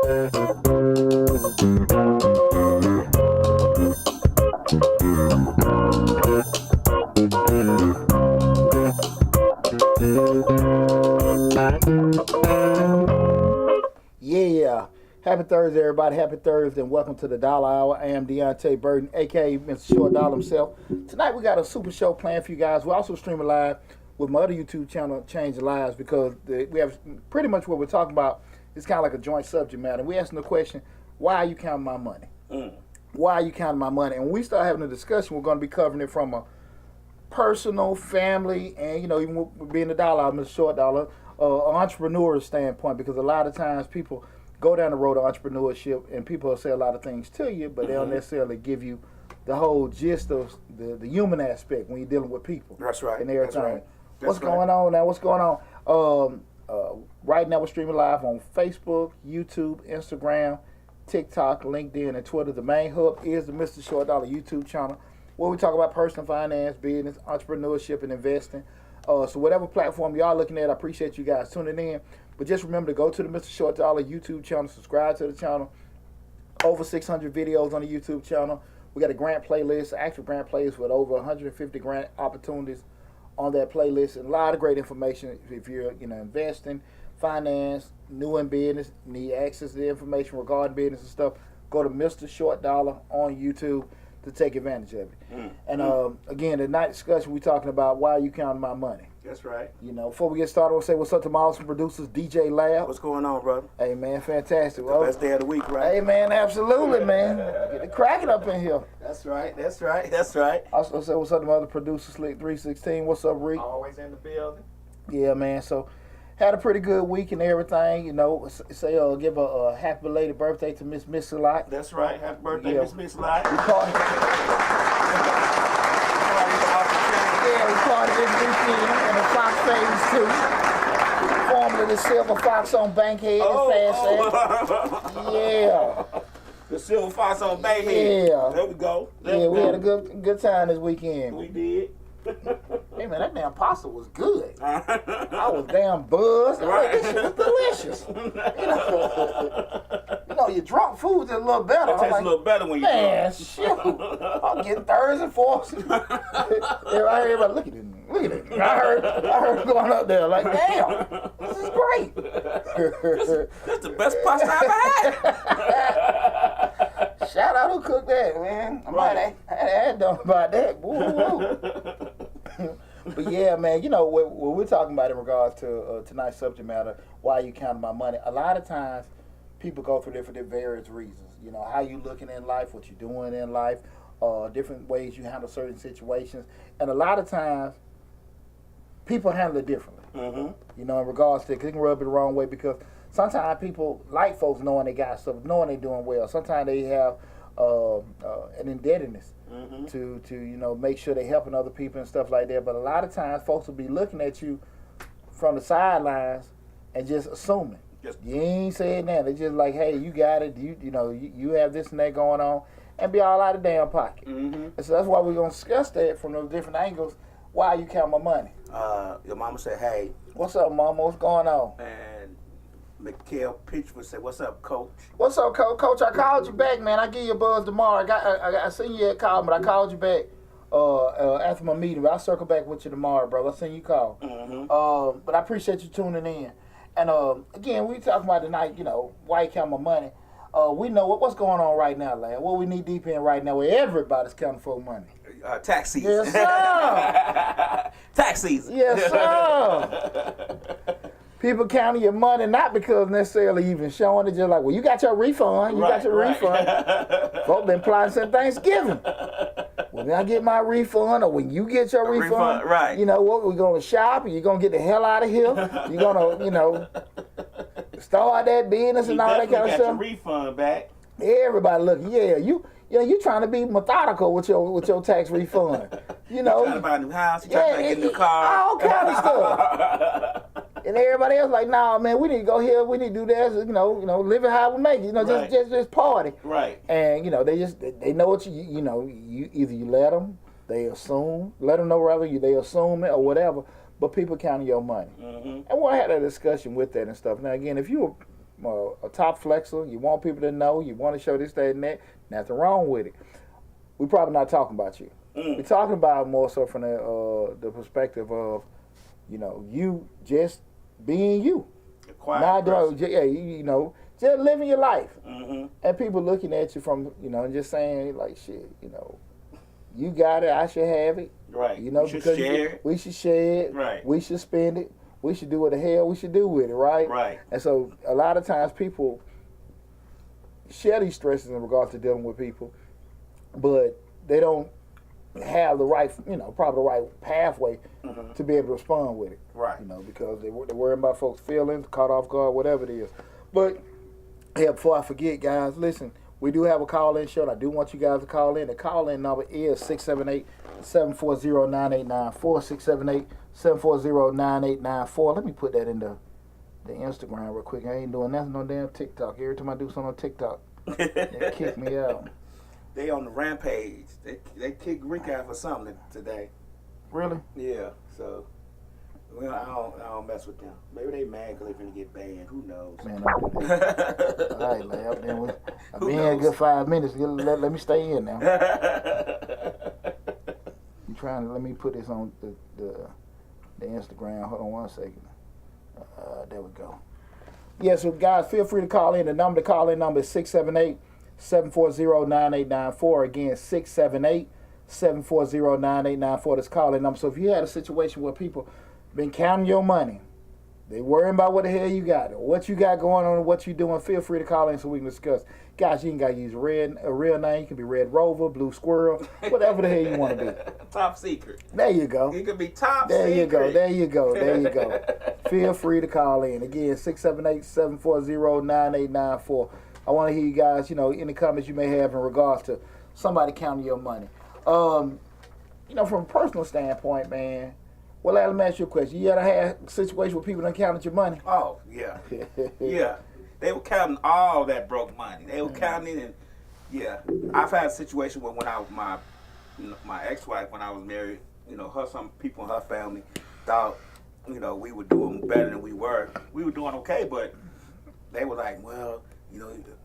Yeah. Happy Thursday, everybody. Happy Thursday, and welcome to the Dollar Hour. I am Deonte Burden, a.k.a. Mr. Short Dollar himself. Tonight, we got a super show planned for you guys. We're also streaming live with my other YouTube channel, Change the Lives, because we have pretty much what we're talking about. It's kind of like a joint subject matter. We're asking the question, why are you counting my money? Why are you counting my money? And when we start having a discussion, we're going to be covering it from a personal, family, and, you know, even with being the Dollar Hour, Mr. Short Dollar, entrepreneur standpoint, because a lot of times people go down the road of entrepreneurship and people will say a lot of things to you, but they don't necessarily give you the whole gist of the human aspect when you're dealing with people. That's right. And everything. That's right. What's going on now? What's going on? Right now we're streaming live on Facebook, YouTube, Instagram, TikTok, LinkedIn, and Twitter. The main hub is the Mr. Short Dollar YouTube channel, where we talk about personal finance, business, entrepreneurship, and investing. So whatever platform y'all looking at, I appreciate you guys tuning in. But just remember to go to the Mr. Short Dollar YouTube channel, subscribe to the channel. Over 600 videos on the YouTube channel. We got a grant playlist, active grant playlist with over 150 grant opportunities on that playlist, and a lot of great information if you're investing, finance, new in business, need access to the information regarding business and stuff. Go to Mr. Short Dollar on YouTube to take advantage of it. And again, tonight discussion we're talking about why are you counting my money. That's right. You know, before we get started, we'll say what's up to my awesome producers, DJ Lab. What's going on, brother? Hey, man, fantastic. The best day of the week, right? Hey, man, absolutely, man. Get it cracking up in here. That's right. That's right. That's right. Also say what's up to my other producer, Slick 316. What's up, Rick? Always in the building. Yeah, man. So, had a pretty good week and everything. You know, say give a happy belated birthday to Miss Missy Lot. That's right. Happy birthday, Miss Missy Lot. We parted this weekend in the Fox Phase 2. Formerly the Silver Fox on Bankhead and Yeah. The Silver Fox on Bankhead. Yeah. There we go. We had a good time this weekend. We did. Hey, man, that damn pasta was good. I was damn buzzed. Right. This shit was delicious. You know, your drunk food's a little better. It tastes a little better when you drunk. Man, shoot. I'm getting thirds and fourths. Everybody, look at it. Look at it. I heard going up there like, damn, this is great. That's the best pasta I ever had. Shout out who cooked that, man. I might have had done about that. Woo. But yeah, man, you know what we're talking about in regards to tonight's subject matter, why you counting my money. A lot of times people go through different various reasons. You know, how you looking in life, what you doing in life, different ways you handle certain situations. And a lot of times people handle it differently. You know, in regards to it, 'cause it can rub it the wrong way, because sometimes people like folks knowing they got stuff, knowing they doing well. Sometimes they have an indebtedness to make sure they're helping other people and stuff like that. But a lot of times folks will be looking at you from the sidelines and just assuming. You ain't saying that. They're just like, hey, you got it. You have this and that going on, and be all out of damn pocket. And so that's why we're gonna discuss that from those different angles. Why you count my money? Your mama said, hey. What's up, mama? What's going on? And Mikhail Pitch would say, what's up, coach? What's up, coach? Coach, I called you back, man. I give you a buzz tomorrow. I seen you at call, but I called you back after my meeting. But I'll circle back with you tomorrow, bro. I seen you call. But I appreciate you tuning in. And again, we talking about tonight, why you count my money. We know what's going on right now, lad. What we need deep in right now, where everybody's counting for money. Tax season. Yes, sir. Tax season. Yes, sir. People counting your money not because necessarily even showing it, just like, well, you got your refund. You got your refund. Folks been plotting since Thanksgiving. When I get my refund, or when you get your refund, right. You know what? We're going to shop, and you're going to get the hell out of here. You're going to, start that business and all that kind of stuff. Your refund back. Everybody looking, you trying to be methodical with your tax refund. You trying to buy a new house, you trying to get a new car. All kind of stuff. And everybody else like, nah, man, we need to go here, we need to do this, live it how we make it, right. just party. Right. And they know what you either you let them, they assume, let them know rather they assume it or whatever, but people counting your money. And we'll have a discussion with that and stuff. Now again, if you're a a top flexer. You want people to know. You want to show this, that, and that. Nothing wrong with it. We're probably not talking about you. We're talking about more so from the perspective of, you just being you. Not doing, just living your life. And people looking at you from, just saying like, shit, you got it, I should have it. Right. We should share it. We should share it. Right. We should spend it. We should do what the hell we should do with it, right? Right. And so a lot of times people share these stresses in regards to dealing with people, but they don't have the right, probably the right pathway to be able to respond with it. Right. Because they're worrying about folks' feelings, caught off guard, whatever it is. But, yeah, before I forget, guys, listen, we do have a call-in show, and I do want you guys to call in. The call-in number is 678-740-9894, 678-740-9894. Let me put that in the Instagram real quick. I ain't doing nothing on damn TikTok. Every time I do something on TikTok, they kick me out. They on the rampage. They kicked Rick out for something today. Really? Yeah. So, I don't mess with them. Maybe they mad because they finna get banned. Who knows? Man, all right, man. I've been here a good 5 minutes. Let me stay in now. You trying to let me put this on the Instagram? Hold on one second. There we go. Yeah, so guys, feel free to call in. The call in number is 678-740-9894. Again, 678-740-9894. This call in number. So if you had a situation where people been counting your money, they worrying about what the hell you got or what you got going on and what you doing, feel free to call in so we can discuss. Guys, you ain't got to use a real name. You can be Red Rover, Blue Squirrel, whatever the hell you want to be. Top secret. There you go. It could be top there secret. There you go. Feel free to call in. Again, 678-740-9894. I want to hear you guys, any comments you may have in regards to somebody counting your money. From a personal standpoint, man, well, let me ask you a question. You ever had a situation where people done counted your money? Oh, yeah. Yeah. They were counting all that broke money. They were counting it, and yeah. I've had a situation where when my ex-wife, when I was married, some people in her family thought, we were doing better than we were. We were doing okay, but they were like, well,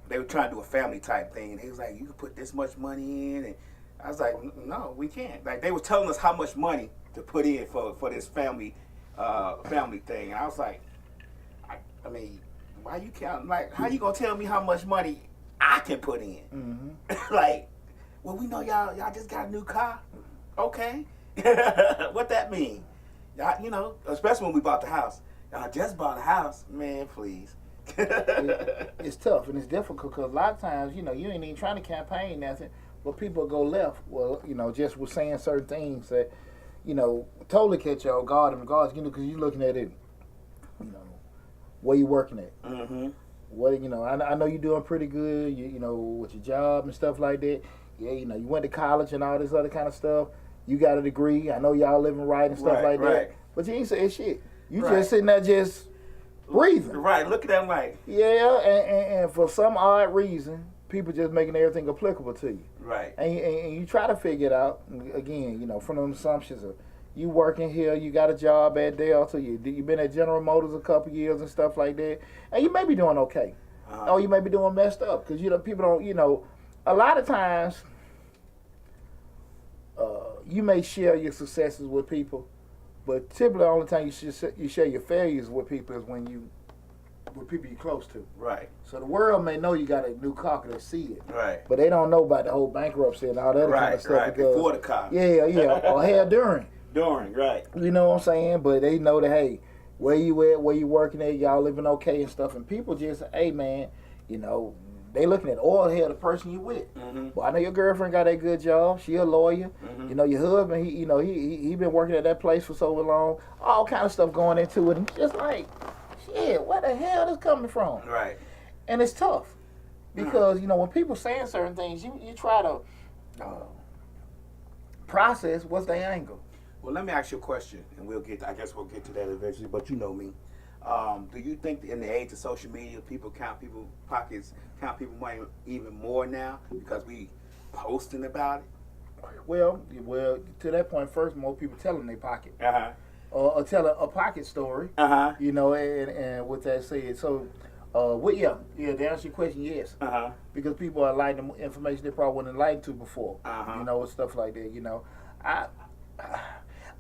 they were trying to do a family type thing. And they was like, you can put this much money in, and I was like, no, we can't. Like, they were telling us how much money to put in for this family thing. And I was like, I mean, why you counting? Like, how you gonna tell me how much money I can put in? Like, well, we know y'all just got a new car. Okay. What that mean? Y'all, especially when we bought the house. Y'all just bought a house. Man, please. It's tough and it's difficult because a lot of times, you ain't even trying to campaign nothing, but people go left. Well, just with saying certain things that, totally catch you off guard in regards, because you're looking at it, where you working at. What, I know you're doing pretty good, with your job and stuff like that. Yeah, you went to college and all this other kind of stuff. You got a degree. I know y'all living right and stuff like that. But you ain't saying shit. You just sitting there just breathing. Right, look at them like. Yeah, and for some odd reason, people just making everything applicable to you. Right. And you try to figure it out, again, from them assumptions of you working here, you got a job at Delta, you've been at General Motors a couple years and stuff like that, and you may be doing okay. Or you may be doing messed up, because, people don't, a lot of times, you may share your successes with people, but typically the only time you share your failures with people is with people you're close to. Right. So the world may know you got a new car because they see it. Right. But they don't know about the whole bankruptcy and all that other kind of stuff. Right, because, before the car. Yeah, or hell during. During, right. You know what I'm saying? But they know that, hey, where you at, where you working at, y'all living okay and stuff. And people just, hey, man, they looking at, hell, the person you with. Well, I know your girlfriend got a good job. She a lawyer. Your husband, he been working at that place for so long. All kind of stuff going into it. And just like, shit, where the hell is coming from? Right. And it's tough. Because, when people saying certain things, you try to process what's their angle. Well, let me ask you a question, and I guess we'll get to that eventually, but you know me. Do you think in the age of social media, people count people's pockets, count people's money even more now because we posting about it? Well, to that point, first, more people telling their pocket. Or telling a pocket story. And with that said, so To answer your question, yes. Because people are enlightened to information they probably weren't enlightened to before. You know, and stuff like that. You know, I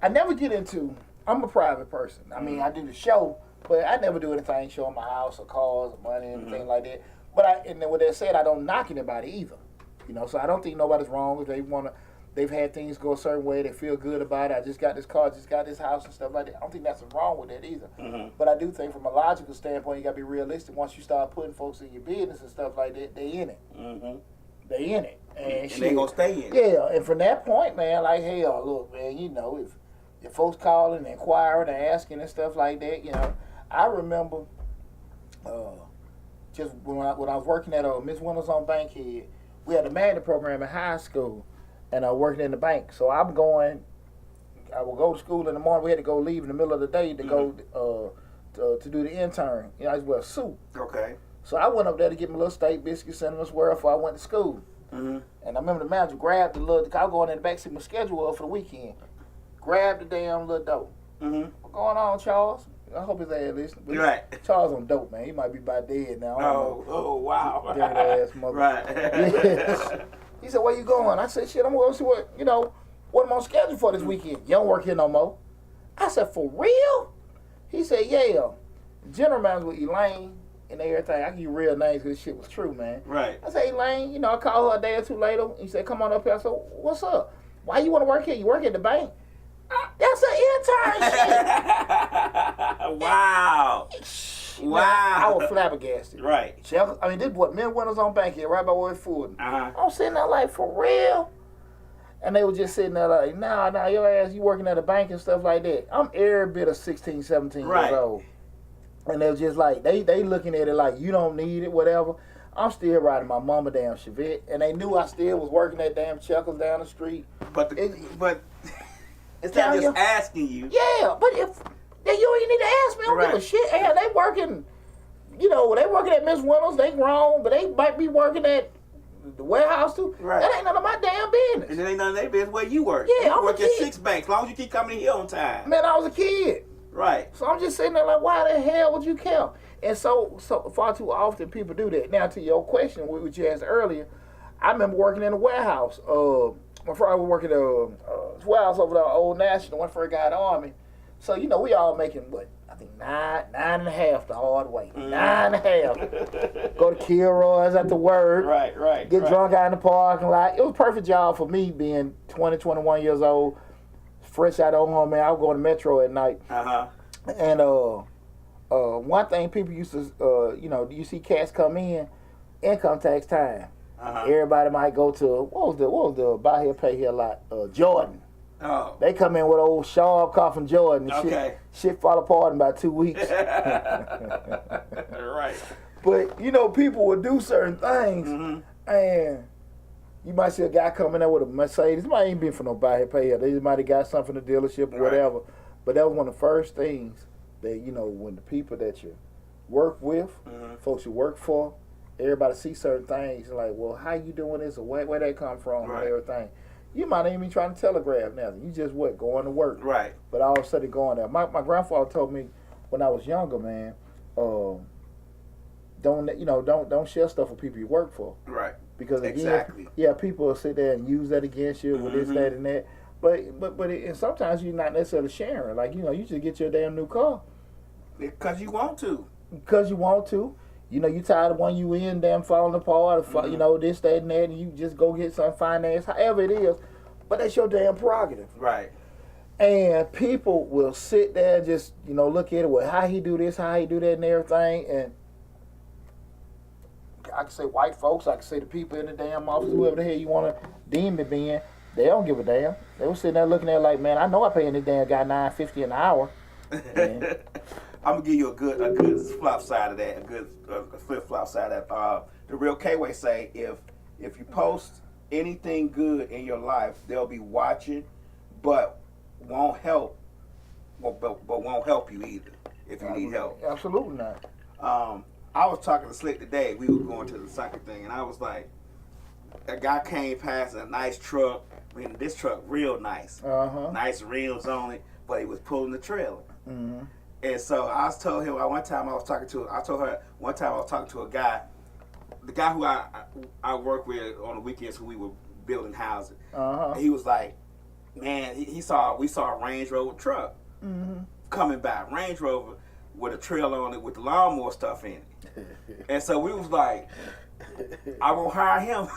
never get into. I'm a private person. I mean, I do the show, but I never do anything showing my house or cars or money or anything like that. But and then with that said, I don't knock anybody either. You know, so I don't think nobody's wrong if they wanna. They've had things go a certain way. They feel good about it. I just got this car, just got this house and stuff like that. I don't think that's wrong with that either. But I do think from a logical standpoint, you got to be realistic. Once you start putting folks in your business and stuff like that, they in it. They in it. And they going to stay in it. Yeah, and from that point, man, like, hell, look, man, you know, if folks calling and inquiring and asking and stuff like that, you know, I remember just when I was working at Miss Winters on Bankhead, we had a magnet program in high school. And I working in the bank, so I would go to school in the morning. We had to go leave in the middle of the day to go to do the intern. You know, I just wear a suit. Okay. So I went up there to get my little steak, biscuits, cinnamon swirl before I went to school. And I remember the manager grabbed the little. I was going in the back to see my schedule for the weekend. Grabbed the damn little dope. What's going on, Charles? I hope his ass listening. Right. Charles on dope, man. He might be about dead now. Oh, wow. Dirty ass mother. Right. Yes. He said, "Where you going?" I said, "Shit, I'm going to see what I'm on schedule for this weekend. You don't work here no more." I said, "For real?" He said, "Yeah." General manager with Elaine and everything. I give you real names because this shit was true, man. Right. I said, "Elaine, I called her a day or two later." He said, "Come on up here." I said, "What's up? Why you want to work here? You work at the bank?" That's an internship. Wow. Wow. I was flabbergasted. Right. I mean, this boy, men Winters on Bankhead, right by West Ford. Uh-huh. I'm sitting there like, for real? And they were just sitting there like, nah, your ass, you working at a bank and stuff like that. I'm every bit of 16, 17 years old. And they were just like, they looking at it like, you don't need it, whatever. I'm still riding my mama damn Chevette. And they knew I still was working at damn Checkers down the street. But it's not just asking you. Yeah, but if you ain't need to ask me, I don't give a shit. Hey, they working, they working at Miss Winters, they grown, but they might be working at the warehouse too. Right. That ain't none of my damn business. And it ain't none of their business where you work. Yeah, you work at 6 banks, as long as you keep coming here on time. Man, I was a kid. Right. So I'm just sitting there like, why the hell would you care? And so far too often people do that. Now to your question, which you asked earlier, I remember working in a warehouse. My father was working at a warehouse over there, Old National, when I first got in the Army. So, we all making, I think 9.5 the hard way. 9.5. Go to Kilroy's after work. Right. Get drunk out in the parking lot. It was a perfect job for me being 20, 21 years old. Fresh out of home, man. I would go to Metro at night. And one thing people used to, you see cats come in, income tax time. Everybody might go to, what was the buy here, pay here lot? Jordan. Oh. They come in with old sharp cough from Jordan and shit fall apart in about 2 weeks. Right. But, people would do certain things and you might see a guy coming there with a Mercedes. It might ain't been for no buy here, pay here. They just might have got something from the dealership or whatever. But that was one of the first things that, when the people that you work with, folks you work for, everybody see certain things like, well, how you doing this or where they come from and everything. You might not even be trying to telegraph nothing. You just going to work. Right. But all of a sudden going there. My grandfather told me when I was younger, man, don't share stuff with people you work for. Right. Because again, people will sit there and use that against you with this, that, and that. And sometimes you're not necessarily sharing. Like, you just get your damn new car. Because you want to. Because you want to. You tired of one you in, damn falling apart, or, this, that, and that, and you just go get some finance, however it is. But that's your damn prerogative. Right. And people will sit there and just, look at it, well, how he do this, how he do that, and everything. And I can say white folks, I can say the people in the damn office, whoever the hell you want to deem me being, they don't give a damn. They were sitting there looking at it like, man, I know I paying this damn guy $9.50 an hour. I'm gonna give you a good flop side of that, a good flip flop side of that. The real K-Way say if you post anything good in your life, they'll be watching, but won't help, but won't help you either if you need help. Absolutely not. I was talking to Slick today. We were going to the soccer thing, and I was like, a guy came past a nice truck. I mean, this truck real nice, nice rims on it, but he was pulling the trailer. And so I told him one time I told her one time I was talking to a guy, the guy who I work with on the weekends who we were building houses. And he was like, man, we saw a Range Rover truck coming by, Range Rover with a trailer on it with the lawnmower stuff in it. And so we was like, I won't hire him.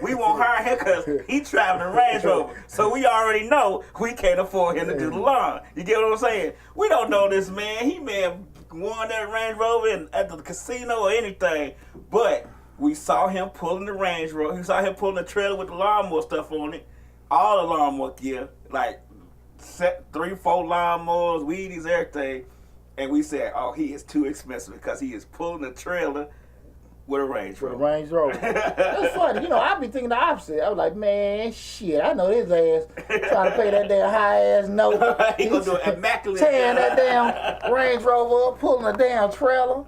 We won't hire him because he's traveling a Range Rover. So we already know we can't afford him to do the lawn. You get what I'm saying? We don't know this man. He may have won that Range Rover at the casino or anything. But we saw him pulling the Range Rover. We saw him pulling the trailer with the lawnmower stuff on it. All the lawnmower gear. Like 3-4 lawnmowers, weedies, everything. And we said, oh, he is too expensive because he is pulling the trailer with a Range Rover. With a Range Rover. That's funny. You know, I be thinking the opposite. I was like, man, shit, I know his ass trying to pay that damn high-ass note. He gonna do it immaculate. Tearing that damn Range Rover up, pulling a damn trailer.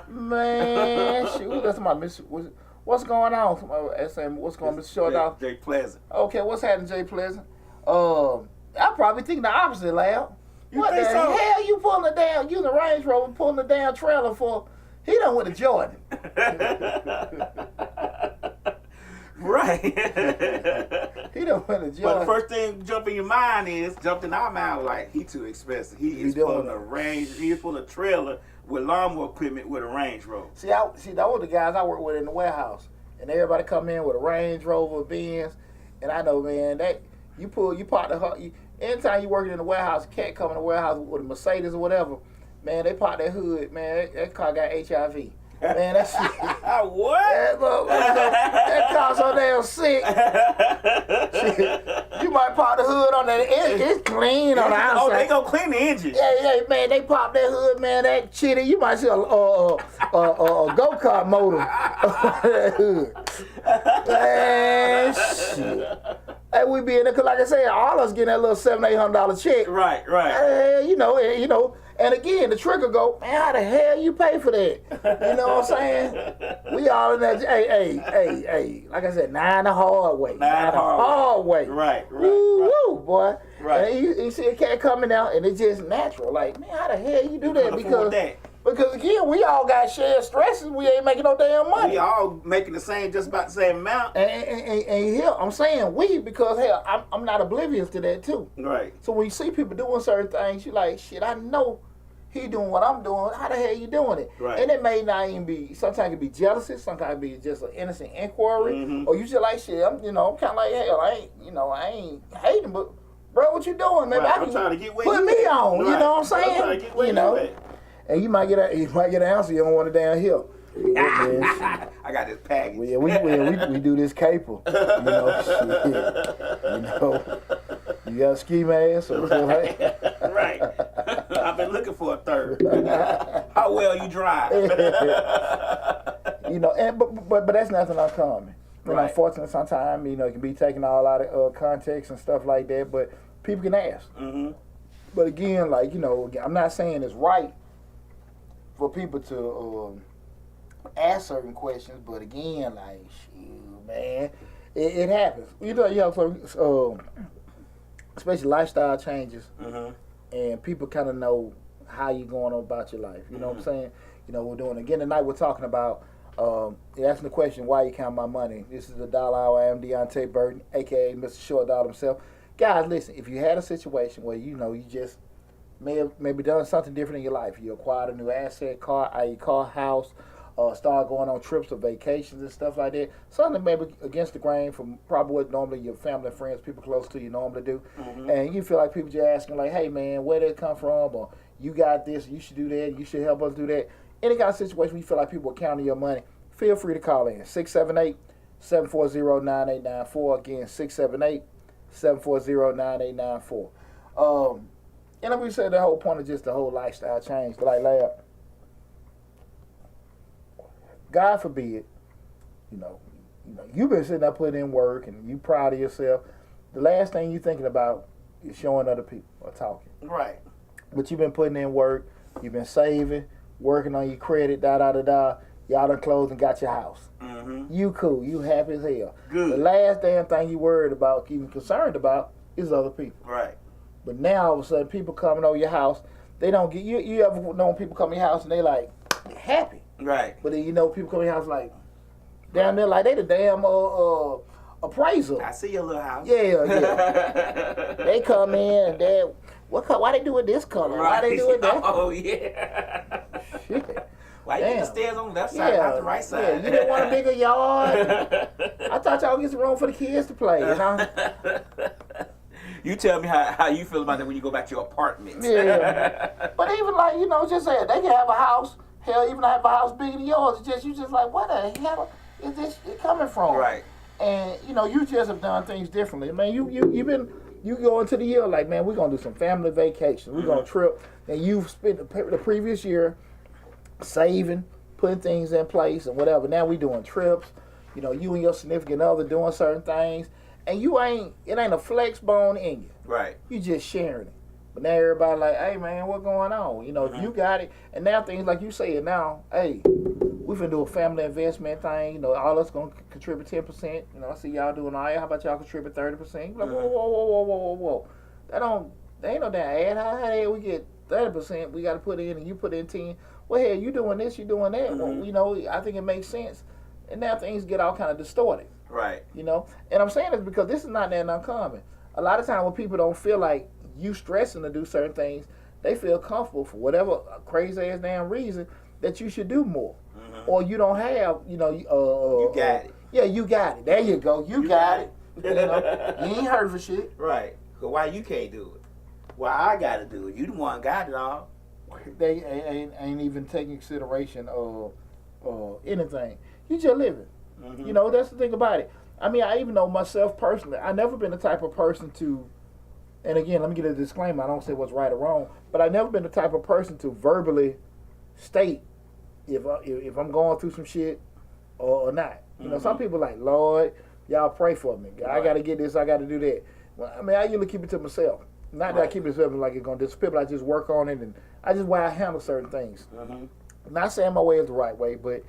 Man, shoot, that's my miss. What's going on? What's going on, Mr. Short? Jay Pleasant. Okay, what's happening, Jay Pleasant? I'm probably thinking the opposite, Lab. What the hell you pulling the damn, using a Range Rover, pulling the damn trailer for? He done went to Jordan. Right. He done went to Jordan. But the first thing jumped in our mind, like, he too expensive. He is pulling a trailer with lawnmower equipment with a Range Rover. See, those were the guys I work with in the warehouse. And everybody come in with a Range Rover, Benz. And I know, man, that anytime you working in the warehouse, a cat come in the warehouse with a Mercedes or whatever, man, they pop that hood, man, that car got HIV. Man, that shit. What? That car so damn sick. Shit, you might pop the hood on that. It's clean on the outside. Oh, they gonna clean the engine. Yeah, man, they pop that hood, man, that chitty. You might see a go-kart motor on that hood. Man, shit. Hey, we be in there, cause like I said, all of us getting that little $700-800 check. Right. You know. And again, the trigger go, man, how the hell you pay for that? You know what I'm saying? We all in that, hey, like I said, 9 the hard way. 9 the hard way. Right. Woo, boy. Right. And you see a cat coming out, and it's just natural. Like, man, how the hell you do that? Because again, we all got shared stresses. We ain't making no damn money. We all making just about the same amount. And here, I'm saying we because, hell, I'm not oblivious to that, too. Right. So when you see people doing certain things, you like, shit, I know he doing what I'm doing. How the hell you doing it? Right. And it may not even be, sometimes it be jealousy, sometimes it be just an innocent inquiry. Or you just like, shit, I'm kind of like, hell, I ain't hating, but, bro, what you doing, man? Right. I'm trying to get where put me on, right. You know what I'm saying? I'm trying to get where you at. And you might get an answer you don't want it downhill. I got this package. Yeah, we do this caper. You know, you got a ski mask or something. Right. I've been looking for a third. How well you drive? You know, but that's nothing uncommon. You know, unfortunately, sometimes it can be taken all out of context and stuff like that. But people can ask. But again, like I'm not saying it's right for people to ask certain questions, but again, like, shoot, man, it happens. Especially lifestyle changes, and people kind of know how you're going about your life. You know what I'm saying? We're doing again tonight. We're talking about asking the question, why you count my money? This is the Dollar Hour. I am Deonte Burden, aka Mr. Short Dollar himself. Guys, listen. If you had a situation where you just maybe done something different in your life. You acquired a new asset, car, house, start going on trips or vacations and stuff like that. Something maybe against the grain from probably what normally your family and friends, people close to you normally do. And you feel like people just asking like, hey man, where did it come from? Or you got this, you should do that, you should help us do that. Any kind of situation where you feel like people are counting your money, feel free to call in. 678-740-9894. Again, 678-740-9894. And like we said, the whole point of just the whole lifestyle change. Like, God forbid, you've been sitting there putting in work and you proud of yourself. The last thing you're thinking about is showing other people or talking. Right. But you've been putting in work, you've been saving, working on your credit, Y'all done closed and got your house. You cool, you happy as hell. Good. The last damn thing you worried about, even concerned about, is other people. Right. But now all of a sudden people coming over your house, they don't get you. You ever know when people come to your house and they like happy, right? But then people come to your house like down there like they the damn appraiser. I see your little house. Yeah. They come in and they why they do it this color? Right. Why they do it that? Oh yeah. Shit. Why you get the stairs on the left side, not the right side? Yeah, you didn't want a bigger yard. I thought y'all get some room for the kids to play, you know? You tell me how you feel about that when you go back to your apartment. Yeah. But even like, just saying, they can have a house, hell, even have a house bigger than yours. You just like, where the hell is this coming from? Right. And, you just have done things differently. Man, you go into the year like, man, we're going to do some family vacation. We're going to trip. And you've spent the previous year saving, putting things in place and whatever. Now we doing trips. You and your significant other doing certain things. And it ain't a flex bone in you. Right. You just sharing it. But now everybody like, hey man, what going on? You got it. And now things like you said now, hey, we finna do a family investment thing. All us gonna contribute 10%. I see y'all doing all right. How about y'all contribute 30%? Like, whoa. That ain't no damn ad. How the hell we get 30%? We gotta put in and you put in 10. Well, hey, you doing this, you doing that. Well, I think it makes sense. And now things get all kind of distorted. Right. And I'm saying this because this is not that uncommon. A lot of times when people don't feel like you stressing to do certain things, they feel comfortable for whatever crazy ass damn reason that you should do more. Or you don't have, you got it. Yeah, you got it. There you go. You got it. You ain't heard for shit. Right. But why you can't do it? Why I got to do it? You the one got it all. They ain't even taking consideration of anything. You just living. That's the thing about it. I mean, I even know myself personally, I've never been the type of person to, and again, let me get a disclaimer, I don't say what's right or wrong, but I've never been the type of person to verbally state if I'm going through some shit or not. Some people like, Lord, y'all pray for me. I got to get this, I got to do that. Well, I mean, I usually keep it to myself. Not that I keep it to myself like it's going to disappear, but I just work on it, and I just way I handle certain things. Not saying my way is the right way, but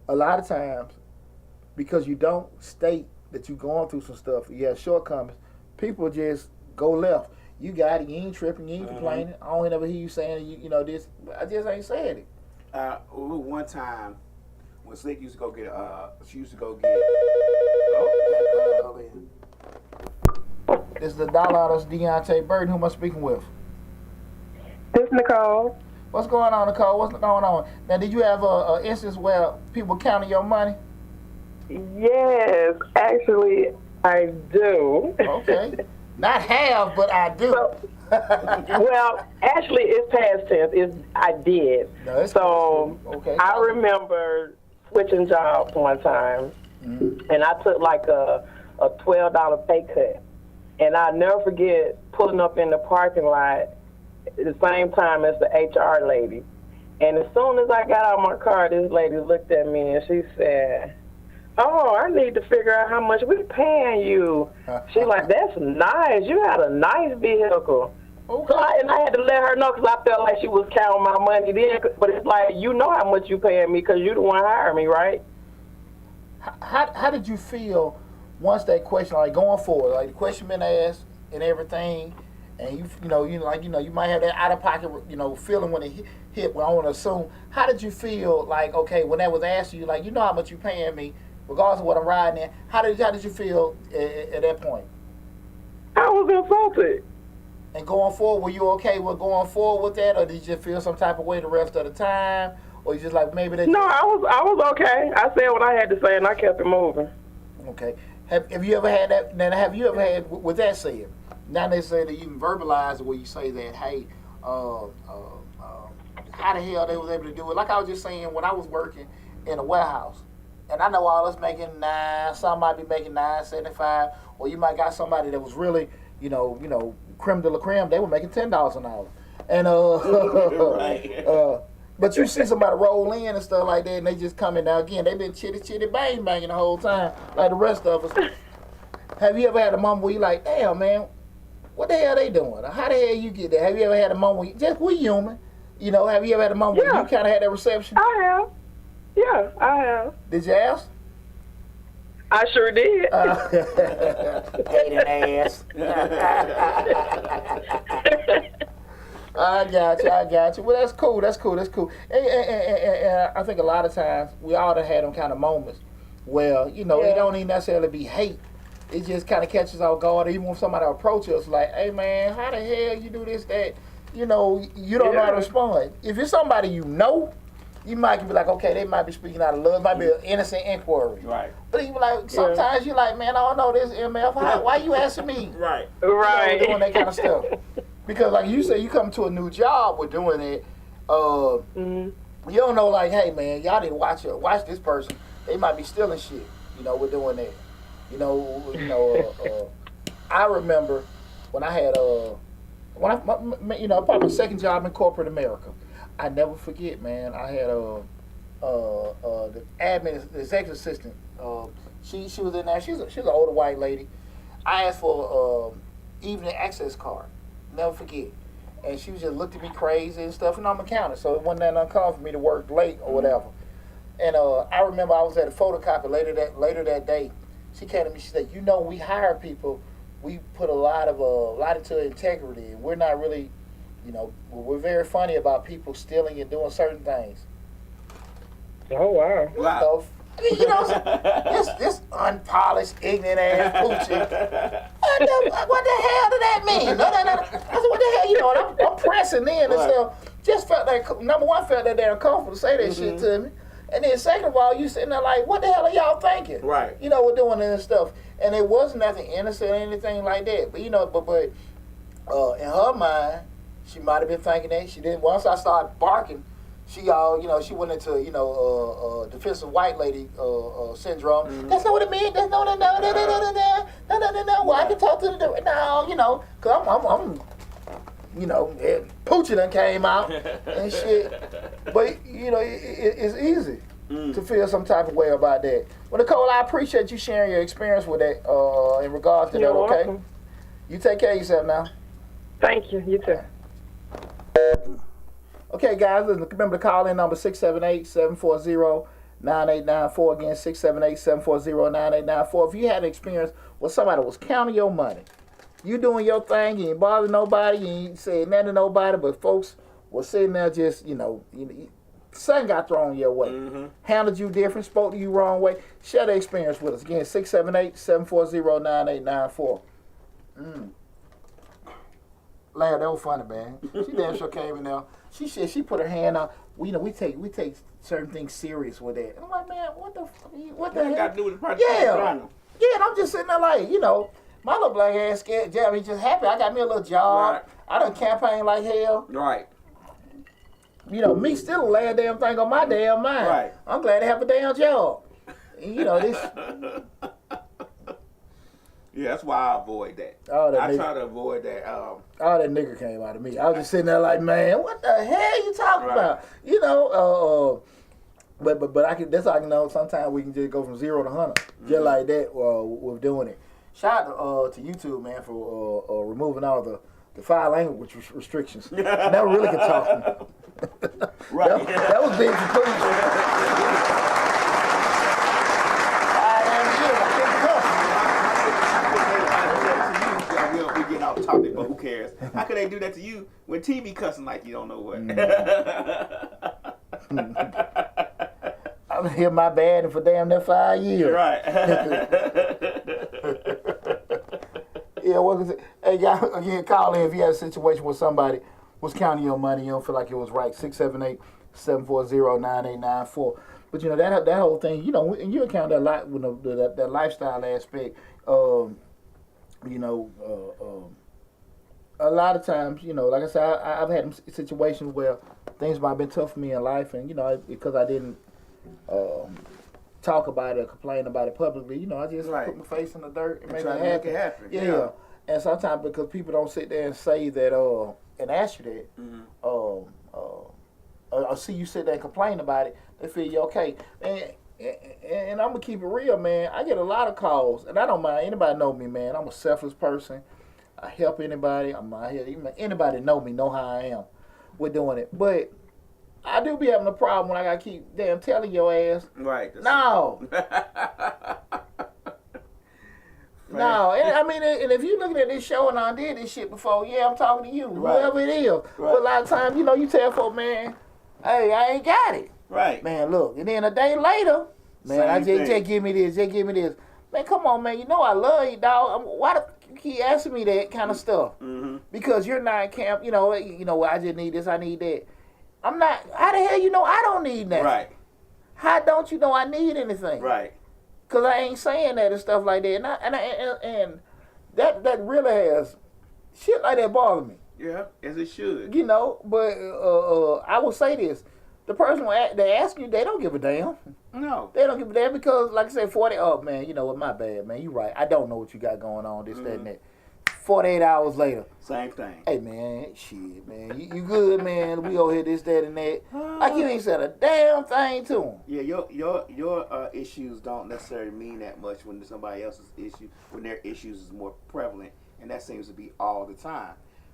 a lot of times, because you don't state that you're going through some stuff, you have shortcomings, people just go left. You got it, you ain't tripping, you ain't complaining. I don't ever hear you saying, this. I just ain't saying it. One time, when Slick used to go get, she used to go get, This is the dollar. This is Deonte Burden. Who am I speaking with? This is Nicole. What's going on, Nicole? What's going on? Now, did you have a instance where people counted your money? Yes, actually, I do. Okay. Not have, but I do. Well, actually, it's past tense. I did. No, so okay. I remember switching jobs one time, and I took like a $12 pay cut. And I'll never forget pulling up in the parking lot at the same time as the HR lady. And as soon as I got out of my car, this lady looked at me and she said, "Oh, I need to figure out how much we're paying you." She's like, "That's nice. You had a nice vehicle." Okay. So I had to let her know because I felt like she was counting my money then. But it's like, you know how much you paying me because you the one hiring me, right? How did you feel once that question, like going forward, like the question been asked and everything, and you might have that out of pocket, feeling when it hit. Well, I want to assume. How did you feel like, okay, when that was asked you, like, how much you paying me, regardless of what I'm riding in? How did you feel at that point? I was insulted. And going forward, were you okay with going forward with that, or did you just feel some type of way the rest of the time, or you just like maybe they? No, I was okay. I said what I had to say, and I kept it moving. Okay. Have you ever had that? Now, have you ever had, with that said, not necessarily you can verbalize it where you say that, hey, how the hell they was able to do it? Like I was just saying, when I was working in a warehouse, and I know all us making $9, some might be making $9.75, or you might got somebody that was really, creme de la creme, they were making $10 an hour. And right. But you see somebody roll in and stuff like that, and they just come in. Now again, they been chitty bang banging the whole time, like the rest of us. Have you ever had a moment where you like, damn man, what the hell they doing? How the hell you get there? Have you ever had a moment where we human? Have you ever had a moment where you kind of had that reception? I have. Yeah, I have. Did you ask? I sure did. Hating ass. I got you. Well, that's cool. And I think a lot of times we all have had them kind of moments where, it don't even necessarily be hate. It just kind of catches off guard. Even when somebody approaches us like, hey, man, how the hell you do this, that? You don't know how to respond. If it's somebody you know, you might be like, okay, they might be speaking out of love. It might be an innocent inquiry. Right. But you be like, sometimes you like, man, I don't know this MF. Why you asking me? Right. Doing that kind of stuff. Because like you say, you come to a new job with doing it. You don't know, like, hey, man, y'all need to watch this person. They might be stealing shit. We're doing that. I remember when I had probably my second job in corporate America. I never forget, man. I had the admin, the executive assistant. She was in there. She's an older white lady. I asked for evening access card. Never forget. And she was just looked at me crazy and stuff. And I'm an accountant, so it wasn't that uncommon for me to work late or whatever. And I remember I was at a photocopy later that day. She came to me. She said, we hire people. We put a lot into integrity. And we're not really, we're very funny about people stealing and doing certain things. Oh, wow. Wow. This unpolished, ignorant ass poochie. What the hell did that mean? No. I said, what the hell? And I'm pressing in and stuff. Just felt that, number one, felt that they're uncomfortable to say that shit to me. And then second of all, you sitting there like, what the hell are y'all thinking? Right. We're doing this stuff. And it wasn't nothing innocent or anything like that. But, in her mind, she might have been thinking that. She didn't. Once I started barking, she went into, defensive white lady syndrome. That's not what it means. That's no. Well, I can talk to the, no, because I'm Poochie done came out and shit. But, it's easy to feel some type of way about that. Well, Nicole, I appreciate you sharing your experience with that in regards to You're that, okay? welcome. You take care of yourself now. Thank you. You too. Okay, guys, remember to call in number 678-740-9894. Again, 678-740-9894. If you had an experience where somebody was counting your money, you doing your thing, you ain't bothering nobody, you ain't saying nothing to nobody, but folks were sitting there just, something got thrown your way. Handled you different, spoke to you wrong way. Share the experience with us. Again, 678-740-9894. Larry, that was funny, man. She damn sure came in there. She said she put her hand out. We take certain things serious with that. And I'm like, man, what the hell? Got to do with the project. Yeah, and I'm just sitting there like, my little black ass scared job. He just happy. I got me a little job. Right. I done campaign like hell. Right. Me still lay a damn thing on my damn mind. Right. I'm glad to have a damn job. And, this. Yeah, that's why I avoid that. I try to avoid that. All that nigga came out of me. I was just sitting there like, man, what the hell you talking about? But I can. That's how I can know. Sometimes we can just go from 0 to 100, just like that. With doing it. Shout out to YouTube, man, for removing all the 5 language restrictions. Never really could talk. Right. that was big for Pooh. We get off topic, but who cares? How could they do that to you when TV cussing like you don't know what? I've been here my bad for damn near 5 years. Right. Yeah, what is it? Hey, guys, again, call in if you had a situation where somebody was counting your money, you don't feel like it was right. 678-740-9894. But that whole thing, and you account that lot with that lifestyle aspect. A lot of times, like I said, I've had situations where things might have been tough for me in life, and because I didn't talk about it or complain about it publicly, I just put my face in the dirt and make it happen. Yeah. And sometimes because people don't sit there and say that and ask you that, or see you sit there and complain about it, they feel you okay. And I'm gonna keep it real, man. I get a lot of calls, and I don't mind. Anybody know me, man. I'm a selfless person. I help anybody. I'm out here. Anybody know me, know how I am. We're doing it, but I do be having a problem when I gotta keep damn telling your ass. Right. No. No, and I mean and if you looking at this show and I did this shit before, yeah, I'm talking to you, Right. whoever it is. Right. But a lot of times, you tell folks, man, hey, I ain't got it. Right. Man, look, and then a day later, man, Same I just thing. give me this, just give me this. Man, come on, man, I love you, dog. Why the you keep asking me that kind of stuff? Mm-hmm. Because you're not camp, I just need this, I need that. I'm not, how the hell I don't need that? Right. How don't you know I need anything? Right. Because I ain't saying that and stuff like that. And that really has, shit like that bother me. Yeah, as it should. But I will say this. The person they ask you, they don't give a damn. No. They don't give a damn because, like I said, 40, oh, man, what, my bad, man. You right. I don't know what you got going on, this, that, and that. 48 hours later. Same thing. Hey, man, shit, man. You good, man. We over here, this, that, and that. Like, you ain't said a damn thing to them. Yeah, your issues don't necessarily mean that much when somebody else's issue, when their issues is more prevalent, and that seems to be all the time.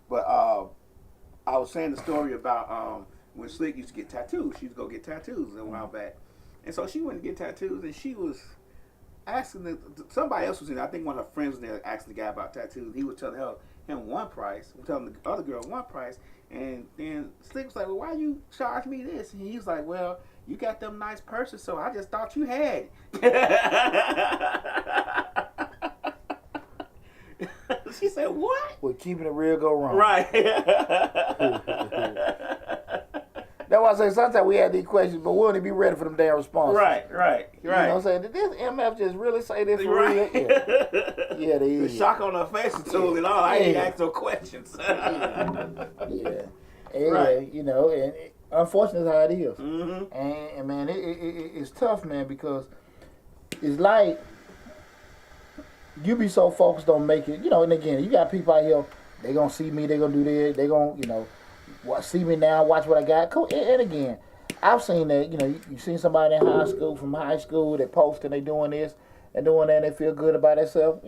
But I was saying the story about when Slick used to get tattoos. She used to go get tattoos a while back, and so she went to get tattoos, and she was asking somebody else was in there. I think one of her friends was there asking the guy about tattoos. He was telling him one price, telling the other girl one price, and then Slick was like, "Well, why you charge me this?" And he was like, "Well, you got them nice purses, so I just thought you had it." She said, "What?" Well, keeping it real go wrong. Right. That's why I say sometimes we have these questions, but we want to be ready for them damn responses. Right. You know what I'm saying? Did this MF just really say this for Right. real? Yeah, they The is. shock on her face was told it all. I ain't asked no questions. Yeah. Right. And unfortunately, how it is. Mm-hmm. And man, it's tough, man, because it's like you be so focused on making, and again, you got people out here, they gonna see me, they gonna do this, they gonna, see me now, watch what I got. Cool. And again, I've seen that, you seen somebody in from high school, they post and they doing this and doing that and they feel good about themselves,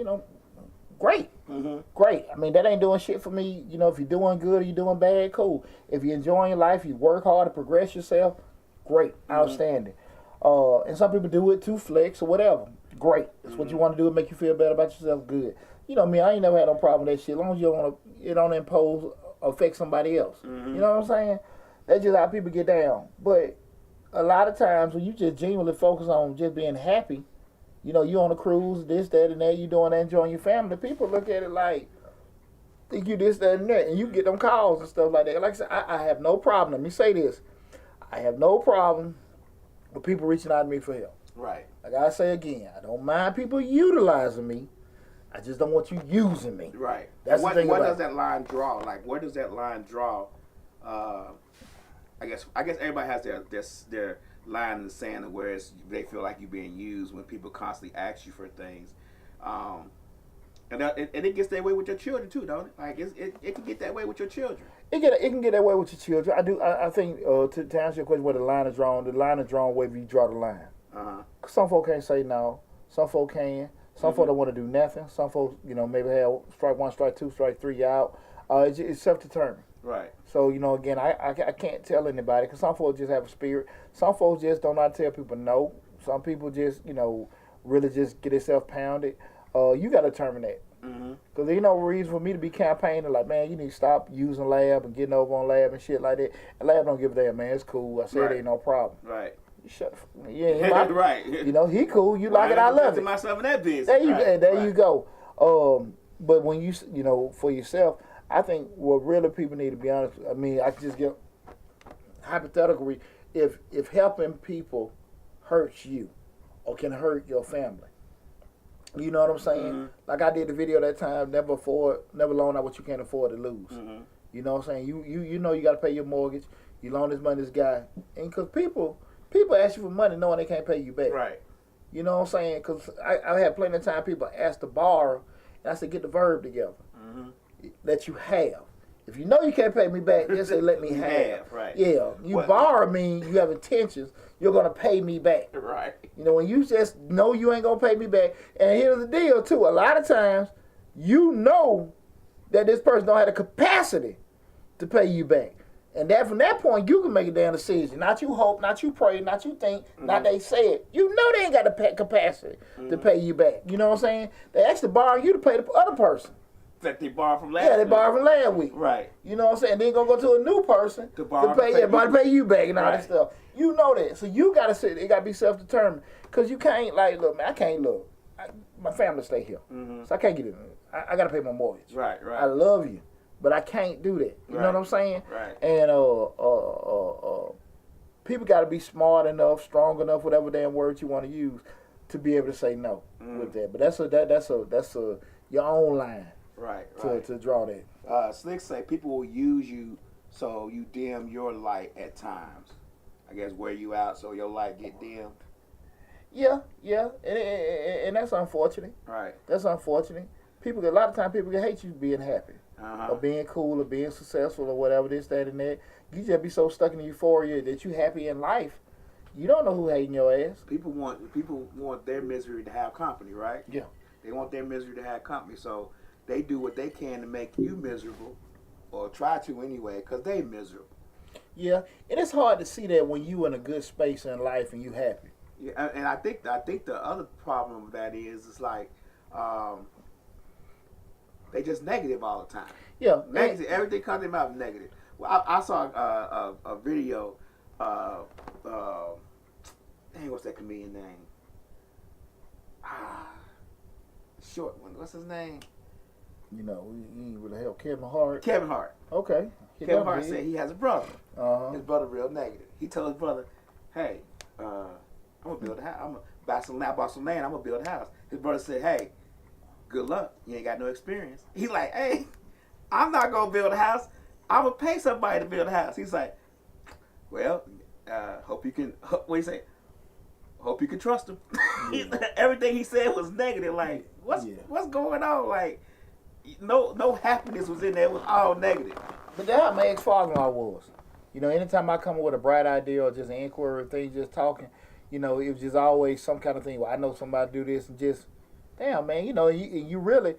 great. Mm-hmm. Great. I mean, that ain't doing shit for me. If you're doing good or you're doing bad, cool. If you're enjoying your life, you work hard to progress yourself, great. Outstanding. And some people do it to flex or whatever. Great. That's what you want to do. It make you feel better about yourself. Good. Me, I ain't never had no problem with that shit. As long as you don't impose, affect somebody else. Mm-hmm. You know what I'm saying? That's just how people get down. But a lot of times when you just genuinely focus on just being happy, you on a cruise, this, that, and that, you doing that, enjoying your family, people look at it like, think you this, that, and that, and you get them calls and stuff like that. Like I said, I have no problem. Let me say this. I have no problem with people reaching out to me for help. Right. Like I say again, I don't mind people utilizing me. I just don't want you using me. Right. That's the thing Where about does that line draw? Like, where does that line draw? I guess everybody has their line in the sand of where they feel like you're being used when people constantly ask you for things. And it gets that way with your children too, don't it? Like it can get that way with your children. It can get that way with your children. I think to answer your question, where the line is drawn where you draw the line. Some folk can't say no. Some folk can. Some folk don't want to do nothing. Some folks, maybe have strike one, strike two, strike three out. It's self-determined. Right. So, again, I can't tell anybody because some folks just have a spirit. Some folks just don't know how to tell people no. Some people just, really just get themselves pounded. You got to determine that. Because there's no reason for me to be campaigning like, man, you need to stop using lab and getting over on lab and shit like that. And lab don't give a damn, man. It's cool. I said it ain't no problem. Right. Shut the yeah, right. He cool. You like it, I love it. Myself in that business. There you go. But when you for yourself, I think what really people need to be honest. I mean, I just get hypothetically, if helping people hurts you or can hurt your family, you know what I'm saying? Like I did the video that time. Never loan out what you can't afford to lose. You know what I'm saying? You know you got to pay your mortgage. You loan this money to this guy, and because people ask you for money knowing they can't pay you back. Right. You know what I'm saying? Because I had plenty of time people ask to borrow, and I said, get the verb together. That you have. If you know you can't pay me back, just say, let me have. Right. Yeah. You borrow me, you have intentions, you're going to pay me back. Right. When you just know you ain't going to pay me back. And here's the deal, too. A lot of times, you know that this person don't have the capacity to pay you back. And that from that point, you can make a damn decision. Not you hope, not you pray, not you think, not they say it. You know they ain't got the capacity to pay you back. You know what I'm saying? They actually borrow you to pay the other person. That they borrowed from last week. Yeah, they borrowed from last week. Right. You know what I'm saying? Then gonna go to a new person to pay you back and all that stuff. You know that. So you gotta sit. It gotta be self-determined. Cause you can't look, man. I can't look. My family stay here, so I can't get in. I gotta pay my mortgage. Right. I love you, but I can't do that. You know what I'm saying? Right. And people gotta be smart enough, strong enough, whatever damn word you want to use, to be able to say no with that. But that's your own line. Right. To draw that. Slick say people will use you so you dim your light at times. I guess wear you out so your light get dimmed. Yeah, and that's unfortunate. Right. That's unfortunate. A lot of times people can hate you being happy, or being cool, or being successful, or whatever this, that, and that. You just be so stuck in euphoria that you happy in life. You don't know who hating your ass. People want their misery to have company, right? Yeah. They want their misery to have company, so they do what they can to make you miserable, or try to anyway, because they miserable. Yeah, and it's hard to see that when you in a good space in life and you happy. Yeah, and I think the other problem with that is like they just negative all the time. Yeah, negative. Everything comes to them out negative. Well, I saw a video. Dang, what's that comedian name? Short one. What's his name? You know, he ain't really help Kevin Hart. Kevin Hart. Okay. Kevin Hart said he has a brother. His brother real negative. He told his brother, "Hey, I'm gonna build a house. I'm gonna buy some land. I'm gonna build a house." His brother said, "Hey, good luck. You ain't got no experience." He's like, "Hey, I'm not gonna build a house. I'm gonna pay somebody to build a house." He's like, "Well, hope you can." What do you say? Hope you can trust him. Yeah. Everything he said was negative. Like, what's going on? Like, no happiness was in there. It was all negative. But that's how my ex-father-in-law was. You know, anytime I come up with a bright idea or just an inquiry thing, just talking, you know, it was just always some kind of thing. Well, I know somebody do this, and just, damn, man, you know, you really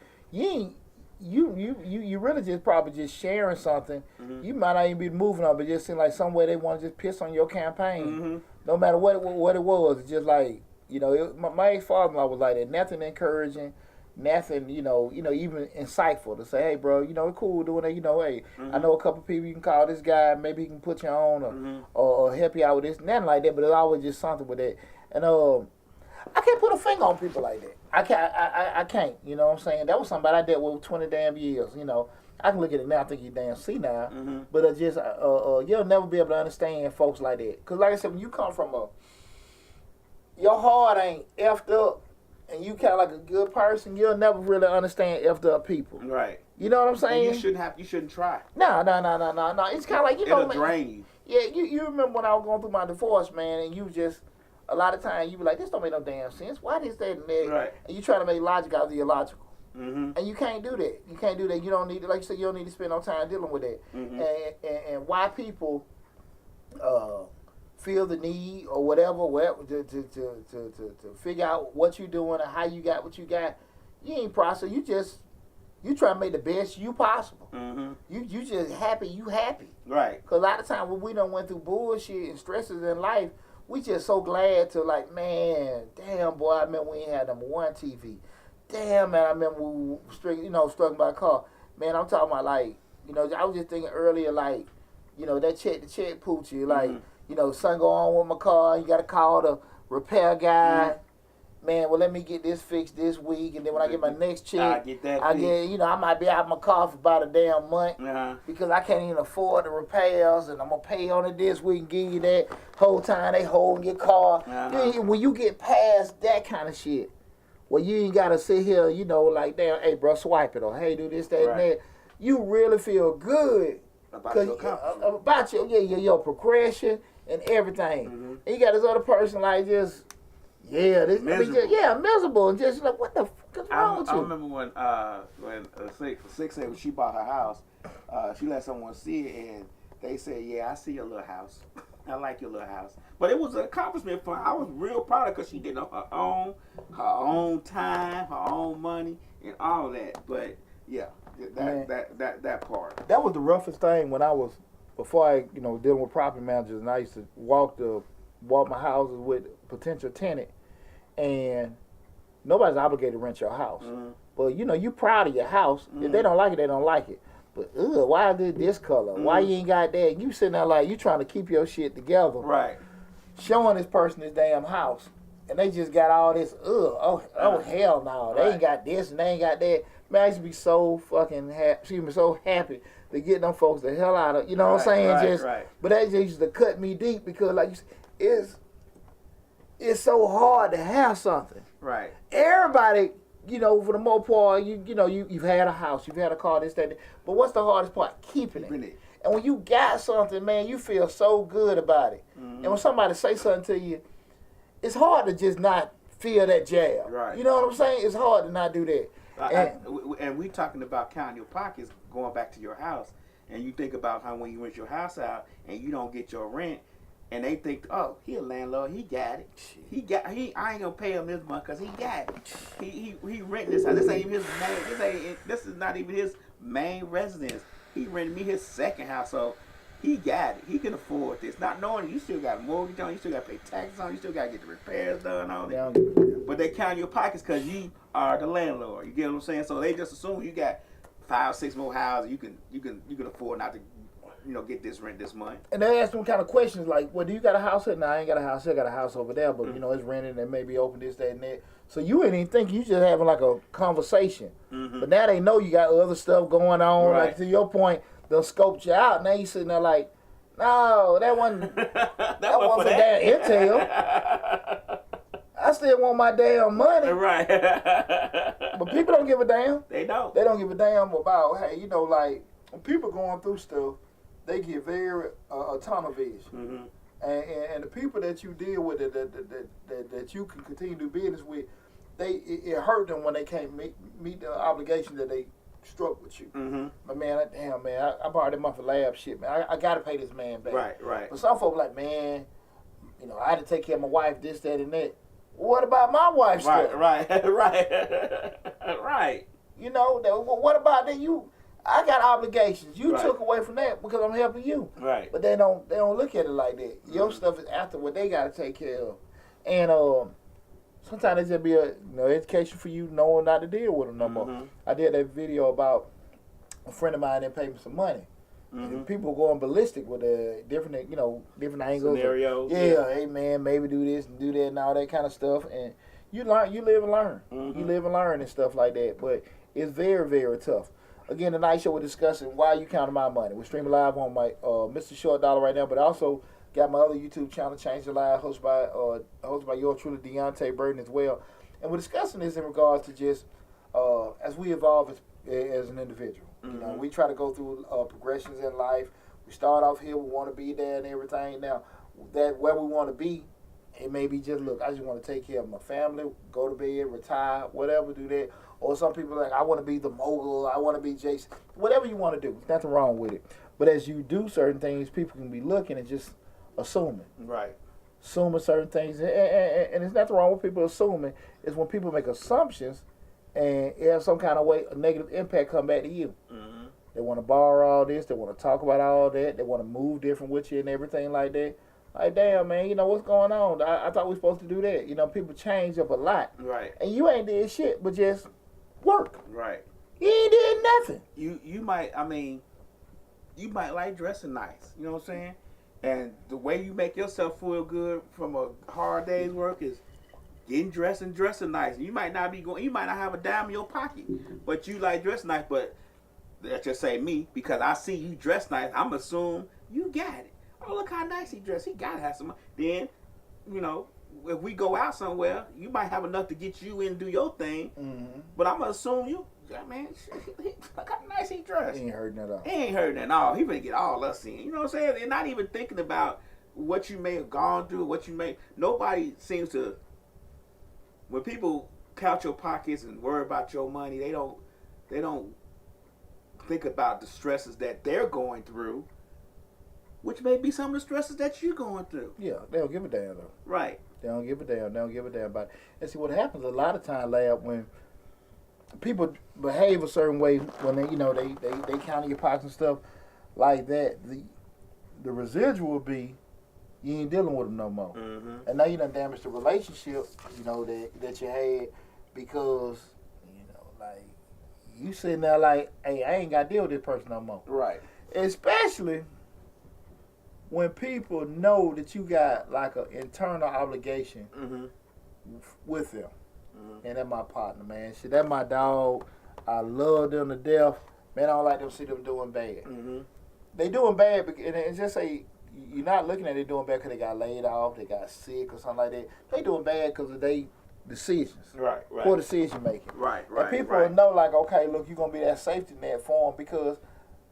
just probably just sharing something. Mm-hmm. You might not even be moving on, but just seem like some way they want to just piss on your campaign. Mm-hmm. No matter what it was, it's just like, you know, my ex-father-in-law was like that. Nothing encouraging. Nothing, you know, even insightful to say, hey, bro, you know, it's cool doing that. You know, hey, I know a couple people you can call this guy. Maybe he can put you on or help you out with this. Nothing like that, but it's always just something with that. And I can't put a finger on people like that. I can't. You know what I'm saying? That was somebody I dealt with 20 damn years. You know, I can look at it now. I think you damn see now. Mm-hmm. But you'll never be able to understand folks like that. Cause like I said, when you come from your heart ain't effed up. And you kind of like a good person, you'll never really understand effed up people. Right. You know what I'm saying? And you shouldn't try. No. It's kind of like, you know, it'll drain you. Yeah, you remember when I was going through my divorce, man, and you just, a lot of times you be like, this don't make no damn sense. Why this, that, and that? Right. And you try to make logic out of the illogical. Mm-hmm. And you can't do that. You don't need to, like you said, you don't need to spend no time dealing with that. Mm-hmm. And why people feel the need or whatever to figure out what you're doing and how you got what you got, you ain't process. You try to make the best you possible. Mm-hmm. You just happy you happy. Right. Because a lot of times when we done went through bullshit and stresses in life, we just so glad to like, man, damn boy, I remember we ain't had number one TV. Damn man, I remember we were struck by a car. Man, I'm talking about like, you know, I was just thinking earlier like, you know, that check poochie, like, you know, something go on with my car, you got to call the repair guy. Man, well, let me get this fixed this week, and then when I get my next check, I might be out of my car for about a damn month because I can't even afford the repairs, and I'm going to pay on it this week and give you that whole time they hold your car. When you get past that kind of shit, well, you ain't got to sit here, you know, like, damn, hey, bro, swipe it, or hey, do this, that, and that. You really feel good about your progression and everything. Mm-hmm. And you got this other person like just, miserable, and just like, what the fuck is wrong with you? I remember when Six said when she bought her house, she let someone see it, and they said, "Yeah, I see your little house. I like your little house." But it was an accomplishment for her. I was real proud of her because she did it on her own time, her own money, and all that. But yeah, that part. That was the roughest thing when I was before I, dealing with property managers, and I used to walk my houses with potential tenant, and nobody's obligated to rent your house. Mm-hmm. But you proud of your house. If they don't like it, they don't like it. But why is it this color? Why you ain't got that? You sitting there like you trying to keep your shit together. Right. Showing this person this damn house, and they just got all this. Hell no, they ain't got this and they ain't got that. Man, I used to be so fucking happy. She was so happy to get them folks the hell out of. You know what I'm saying? But that just used to cut me deep because like it's so hard to have something. Right. Everybody, for the most part, you've had a house, you've had a car, this, that. But what's the hardest part? Keeping it. And when you got something, man, you feel so good about it. Mm-hmm. And when somebody say something to you, it's hard to just not feel that jab. Right. You know what I'm saying? It's hard to not do that. And we talking about counting your pockets, going back to your house, and you think about how when you rent your house out and you don't get your rent, and they think, oh, he a landlord, he got it. I ain't gonna pay him this month because he got it. He renting this house. This ain't even his main. This is not even his main residence. He rented me his second house, so he got it. He can afford this. Not knowing you still got a mortgage on, you still got to pay taxes on, you still got to get the repairs done on it. But they count your pockets because you are the landlord. You get what I'm saying? So they just assume you got 5, 6 more houses. You can afford not to, get this rent this month. And they ask them kind of questions like, well, do you got a house here? No, I ain't got a house here. I got a house over there, but it's rented and maybe open this, that, and that. So you ain't even think you just having like a conversation. Mm-hmm. But now they know you got other stuff going on. Right. Like to your point, they'll scope you out. Now you sitting there like, no, that wasn't that wasn't for damn intel. I still want my damn money. Right. But people don't give a damn. They don't. They don't give a damn about, hey, like when people going through stuff, they get very tunnel vision. Mm-hmm. And the people that you deal with that you can continue to do business with, it hurt them when they can't meet the obligation that they struck with you. Mm-hmm. But man, I borrowed that month for lab shit, man. I gotta pay this man back. Right. But some folks like, man, I had to take care of my wife, this, that, and that. What about my wife's stuff? Right. What about that? I got obligations. You took away from that because I'm helping you. Right. But they don't look at it like that. Your stuff is after what they got to take care of. And sometimes it's just be a education for you knowing not to deal with them no more. I did that video about a friend of mine that paid me some money. Mm-hmm. And people going ballistic with different angles. Scenarios. Yeah, hey man, maybe do this and do that and all that kind of stuff. And you live and learn. Mm-hmm. You live and learn and stuff like that. But it's very, very tough. Again, tonight's show we're discussing why you counting my money. We're streaming live on my Mr. Short Dollar right now, but I also got my other YouTube channel, Change Your Life, hosted by yours truly, Deonte Burden as well. And we're discussing this in regards to just as we evolve as an individual. Mm-hmm. We try to go through progressions in life. We start off here, we want to be there and everything. Now, that where we want to be, it may be just, look, I just want to take care of my family, go to bed, retire, whatever, do that. Or some people are like, I want to be the mogul, I want to be Jason. Whatever you want to do, there's nothing wrong with it. But as you do certain things, people can be looking and just assuming. Right. Assuming certain things. And there's nothing wrong with people assuming. It's when people make assumptions and it has some kind of way, a negative impact come back to you. Mm-hmm. They want to borrow all this. They want to talk about all that. They want to move different with you and everything like that. Like, damn, man, what's going on? I thought we were supposed to do that. People change up a lot. Right. And you ain't did shit but just work. Right. You ain't did nothing. You might like dressing nice. You know what I'm saying? And the way you make yourself feel good from a hard day's work is getting dressed and dressing nice. You might not have a dime in your pocket, but you like dressing nice. But let's just say me, because I see you dress nice, I'm assume you got it. Oh, look how nice he dressed. He gotta have some. Then, if we go out somewhere, you might have enough to get you in and do your thing. Mm-hmm. But I'm gonna assume you, man, look how nice he dressed. He ain't hurting at all. He ain't hurting at all. He gonna get all us in. You know what I'm saying? They're not even thinking about what you may have gone through, nobody seems to, when people count your pockets and worry about your money, they don't think about the stresses that they're going through, which may be some of the stresses that you're going through. Yeah, they don't give a damn though. Right. They don't give a damn. They don't give a damn about it. And see what happens a lot of times, Lab, when people behave a certain way when they count your pockets and stuff like that. the residual will be you ain't dealing with them no more. Mm-hmm. And now you done damaged the relationship, you know, that you had because, you know, like, you sitting there like, hey, I ain't got to deal with this person no more. Right. Especially when people know that you got like an internal obligation with them. And that's my partner, man. Shit, that's my dog. I love them to death. Man, I don't like them see them doing bad. They doing bad, and just say, you're not looking at it doing bad because they got laid off, they got sick or something like that. They doing bad because of their decisions. Right. Poor decision making. Right. And people will know, like, okay, look, you're going to be that safety net for them because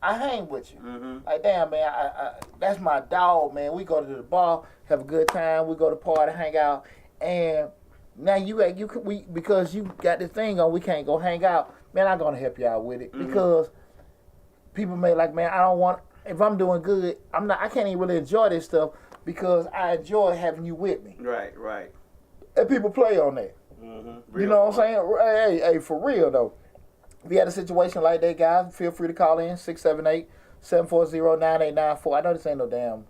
I hang with you. Like, damn, man, I that's my dog, man. We go to the bar, have a good time. We go to party, hang out. And now because you got this thing on, we can't go hang out. Man, I'm going to help you out with it because people may like, man, I don't want, if I'm doing good, I can't even really enjoy this stuff because I enjoy having you with me. Right. And people play on that. You know what I'm saying? Hey, for real though. If you had a situation like that, guys, feel free to call in 678-740-9894. I know this ain't no damn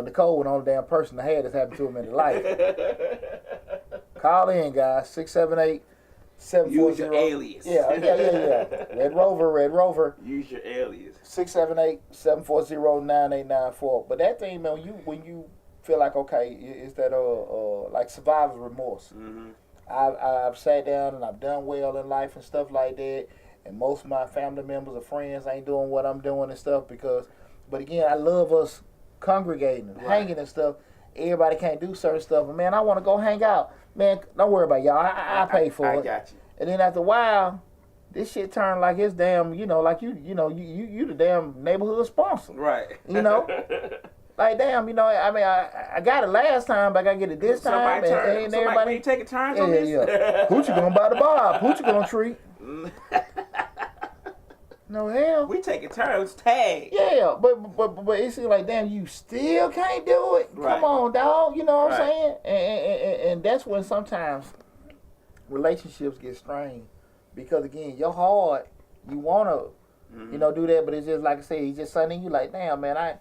Nicole was the only damn person that had this happen to him in their life. Call in, guys, 678-740. Use your alias. Yeah. Red Rover. Use your alias. 678-740-9894. But that thing, man, when you feel like, okay, it's that like survivor's remorse. I've sat down and I've done well in life and stuff like that, and most of my family members or friends ain't doing what I'm doing and stuff but again, I love us congregating and hanging and stuff. Everybody can't do certain stuff, but man, I want to go hang out. Man, don't worry about y'all. I pay for it. I got you. And then after a while, this shit turned like it's damn, like you the damn neighborhood sponsor. Right. You know? Like, damn, I mean, I got it last time, but I got to get it this time. And everybody taking turns on this? Yeah. Who you going to buy the bob? Who you going to treat? No hell. We taking turns, tag. Yeah, but it seems like, damn, you still can't do it. Right. Come on, dog. You know what I'm saying? And that's when sometimes relationships get strained. Because, again, your heart, you want to, do that, but it's just, like I said, he's just something you like, damn, man, I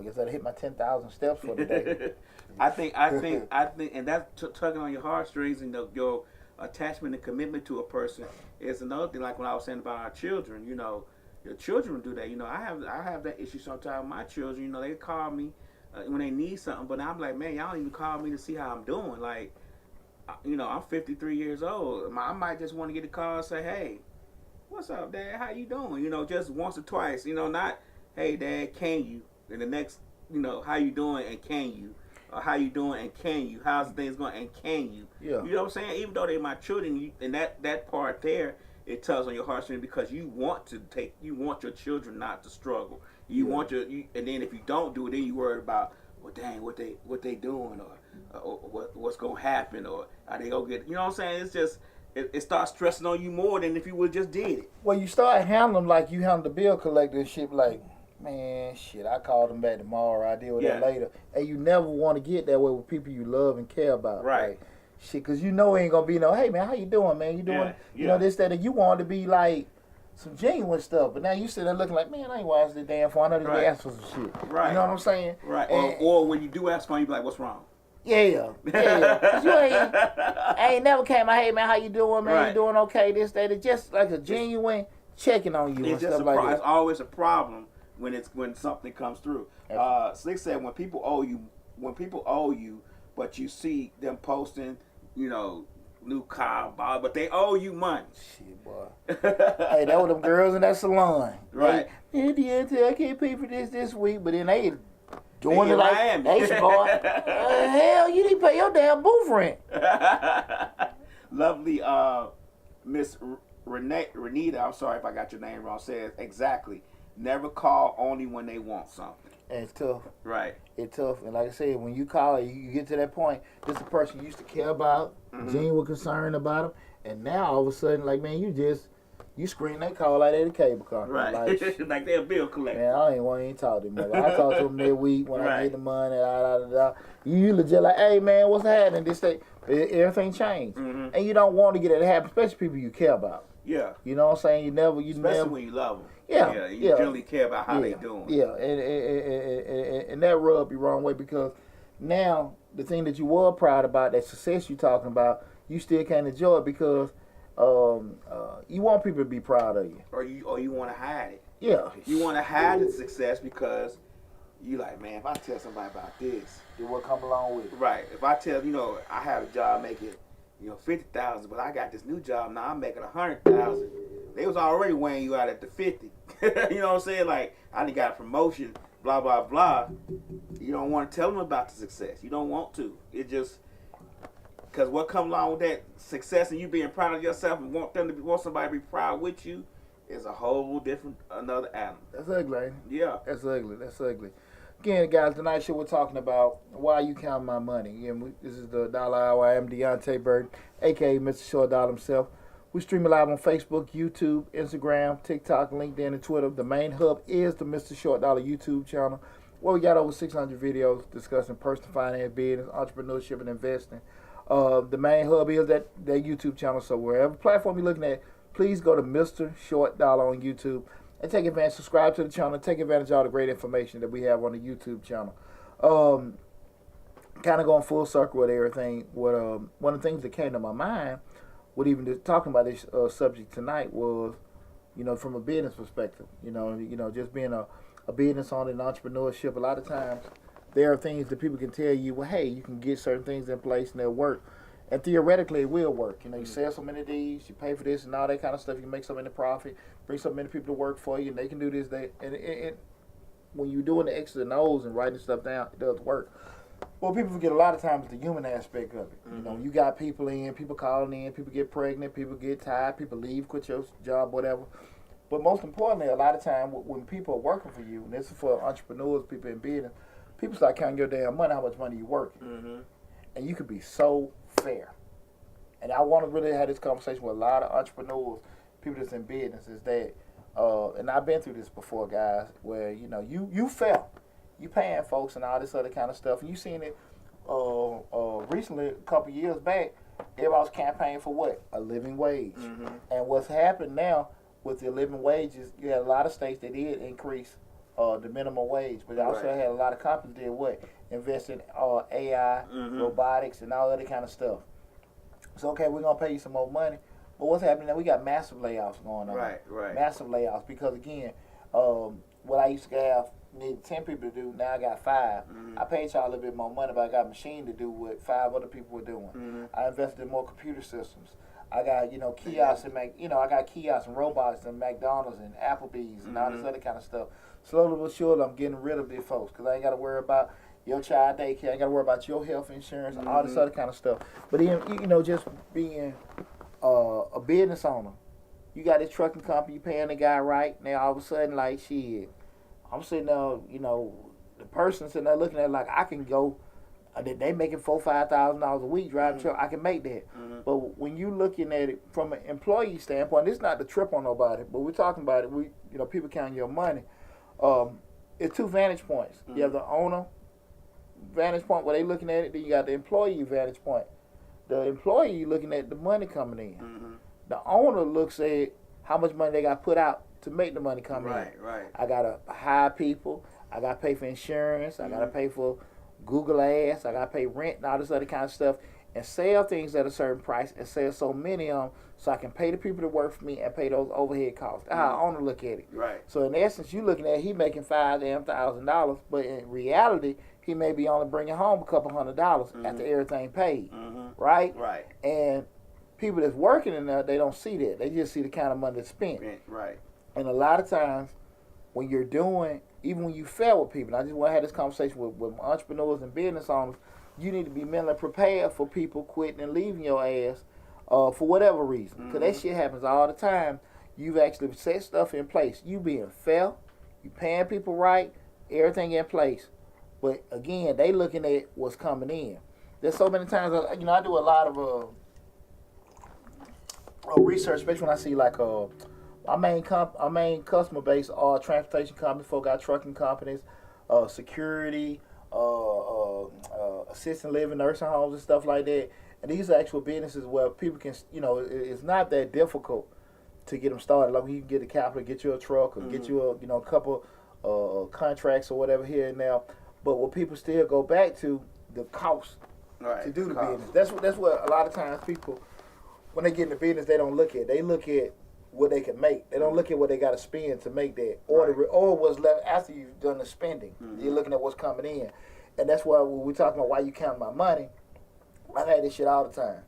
guess I hit my 10,000 steps for the day. I think, and that's tugging on your heartstrings and your attachment and commitment to a person is another thing. Like when I was saying about our children, your children do that. I have that issue sometimes with my children. They call me when they need something, but I'm like, man, y'all don't even call me to see how I'm doing. Like, I'm 53 years old. I might just want to get a call and say, hey, what's up, Dad? How you doing? Just once or twice. Not, hey, Dad, can you? And the next, how you doing and can you? Or how you doing and can you? How's things going and can you? Yeah. You know what I'm saying? Even though they're my children, and that part there, it tugs on your heartstrings because you want your children not to struggle. You want and then if you don't do it, then you worry about, well, dang, what they doing or what's gonna happen or are they gonna get? You know what I'm saying? It's just. It starts stressing on you more than if you would just did it. Well, you start handling them like you handle the bill collector and shit. Like, man, shit, I called them back tomorrow. I deal with that later. And you never want to get that way with people you love and care about. Right. Like, shit, because it ain't going to be no, hey, man, how you doing, man? You doing, this, that, and you want to be like some genuine stuff. But now you sit there looking like, man, I ain't watching this damn phone. I know they ask for some shit. Right. You know what I'm saying? Right. Or when you do ask for it, you be like, what's wrong? Yeah. Cause you ain't never came out, hey man, how you doing, man? Right. You doing okay? This, that. It's just like a genuine checking on you and stuff like that. It's always a problem when something comes through. Slick said when people owe you, but you see them posting, new car, but they owe you money. Shit, boy. Hey, that were them girls in that salon. Right. Hey, Deonte, I can't pay for this week, but then they doing it like, hey, boy, hell, you need to pay your damn booth rent. Lovely Miss Renita, I'm sorry if I got your name wrong, says exactly. Never call only when they want something. And it's tough. Right. It's tough. And like I said, when you call, you get to that point, this is a person you used to care about, genuine concern about them, and now all of a sudden, like, man, you screen that call like they the cable car. Right. Like they're a bill collector. Man, I ain't want to even talk to them. I talk to them every week when I get the money. You legit like, hey, man, what's happening? This day, everything changed. And you don't want to get it to happen, especially people you care about. Yeah. You know what I'm saying? Especially when you love them. Yeah. You generally care about how they doing. Yeah, and that rub you wrong way because now the thing that you were proud about, that success you talking about, you still can't enjoy it because you want people to be proud of you. Or you want to hide it. Yeah. You want to hide the success because you like, man, if I tell somebody about this, it will come along with it. Right. If I tell, I have a job making, $50,000, but I got this new job now, I'm making $100,000. They was already weighing you out at the 50. You know what I'm saying? Like, I done got a promotion, blah, blah, blah. You don't want to tell them about the success. You don't want to. It just, because what comes along with that success and you being proud of yourself and want somebody to be proud with you is a whole different, another animal. That's ugly, ain't it? Yeah. That's ugly. Again, guys, tonight's show we're talking about why you count my money. Again, this is the Dollar Hour. I am Deonte Burden, a.k.a. Mr. Short Dollar himself. We stream live on Facebook, YouTube, Instagram, TikTok, LinkedIn, and Twitter. The main hub is the Mr. Short Dollar YouTube channel, where we got over 600 videos discussing personal finance, business, entrepreneurship, and investing. The main hub is that YouTube channel, so wherever platform you're looking at, please go to Mr. Short Dollar on YouTube and take advantage, subscribe to the channel, and take advantage of all the great information that we have on the YouTube channel. Kind of going full circle with everything. One of the things that came to my mind with even just talking about this subject tonight was, from a business perspective, just being a business owner and entrepreneurship, a lot of times there are things that people can tell you, well, hey, you can get certain things in place and they'll work. And theoretically, it will work. You sell so many of these, you pay for this and all that kind of stuff. You make so many profit, bring so many people to work for you, and they can do this. And when you're doing the X's and O's and writing stuff down, it does work. Well, people forget a lot of times the human aspect of it. Mm-hmm. You got people calling in, people get pregnant, people get tired, people leave, quit your job, whatever. But most importantly, a lot of time when people are working for you, and this is for entrepreneurs, people in business, people start counting your damn money, how much money you working. Mm-hmm. And you could be so fair. And I want to really have this conversation with a lot of entrepreneurs, people that's in business, is that, and I've been through this before, guys, where, you fail. You paying folks and all this other kind of stuff. And you seen it recently, a couple years back, everybody was campaigning for what? A living wage. Mm-hmm. And what's happened now with the living wages, you had a lot of states that did increase the minimum wage, but also had a lot of companies did what? Invest in AI, robotics, and all other kind of stuff. So, okay, we're going to pay you some more money. But what's happening now? We got massive layoffs going on. Right. Massive layoffs because, again, what I used to have, needed 10 people to do, now I got 5. Mm-hmm. I paid y'all a little bit more money, but I got a machine to do what 5 other people were doing. Mm-hmm. I invested in more computer systems. I got, kiosks and I got kiosks and robots and McDonald's and Applebee's and all this other kind of stuff. Slowly but surely, I'm getting rid of these folks because I ain't got to worry about your child daycare. I ain't got to worry about your health insurance and all this other kind of stuff. But then, just being a business owner, you got this trucking company, you paying the guy right. Now, all of a sudden, like, shit, I'm sitting there, the person sitting there looking at it like, I can go, they making $4,000-$5,000 a week driving truck, I can make that. Mm-hmm. But when you looking at it from an employee standpoint, it's not to trip on nobody, but we're talking about it, people counting your money. It's 2 vantage points. You have the owner vantage point where they looking at it, then you got the employee vantage point. The employee looking at the money coming in. Mm-hmm. The owner looks at how much money they got put out to make the money come in. Right. I gotta hire people. I gotta pay for insurance. I gotta pay for Google ads. I gotta pay rent and all this other kind of stuff, and sell things at a certain price and sell so many of them so I can pay the people that work for me and pay those overhead costs. That's how the owner look at it. Right. So in essence, you looking at he making $5,000, but in reality, he may be only bringing home a couple $100 after everything paid. Right. Right. And people that's working in there, they don't see that. They just see the kind of money that's spent. Right. And a lot of times, when you're doing, even when you fail with people, and I just want to have this conversation with entrepreneurs and business owners, you need to be mentally prepared for people quitting and leaving your ass for whatever reason. Because that shit happens all the time. You've actually set stuff in place. You being fair, you paying people right, everything in place. But again, they looking at what's coming in. There's so many times, I do a lot of research, especially when I see like our main customer base are transportation companies, folk got trucking companies, security, assisted living, nursing homes and stuff like that. And these are actual businesses where people can, it's not that difficult to get them started. Like you can get the capital, get you a truck, or get you a couple contracts or whatever here and now. But what people still go back to the cost to do the business. That's what a lot of times people, when they get in the business, they don't look at. They look at what they can make. They don't look at what they got to spend to make that, or what's left after you've done the spending. You're looking at what's coming in, and that's why when we're talking about why you count my money. I've had this shit all the time.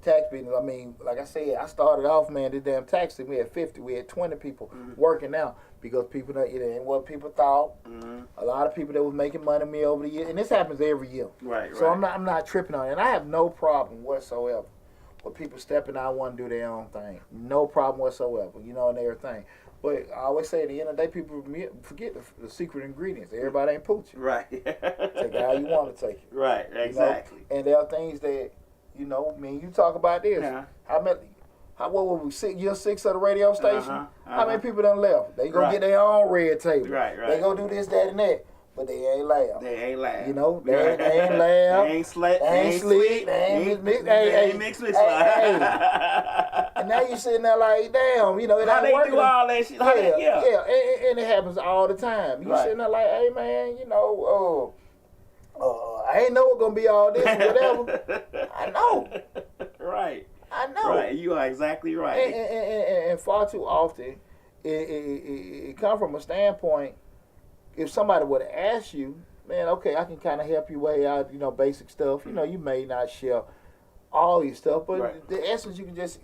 Tax business. I mean, like I said, I started off, man. This damn tax thing. We had 50. We had 20 people working now because people it ain't what people thought. A lot of people that was making money me over the year, and this happens every year. Right. So I'm not tripping on it, and I have no problem whatsoever with people stepping out want to do their own thing. No problem whatsoever, and everything. But I always say at the end of the day, people forget the secret ingredients. Everybody ain't pooching. Right. Take it how you want to take it. Right, exactly. And there are things that, you talk about this. What were we, year 6 of the radio station? How many people done left? They go get their own red table. Right. They go do this, that, and that. But they ain't laugh. They ain't laugh. They ain't laugh. They ain't slick. They ain't slick. They ain't mixed with And now you sitting there like, damn, it How ain't they working. do all that shit? And it happens all the time. You sitting there like, hey man, I ain't know it's gonna be all this or whatever. I know. Right. I know. Right. You are exactly right. And far too often, it comes from a standpoint. If somebody would have asked you, man, okay, I can kind of help you weigh out, basic stuff. You may not share all your stuff, but the essence you can just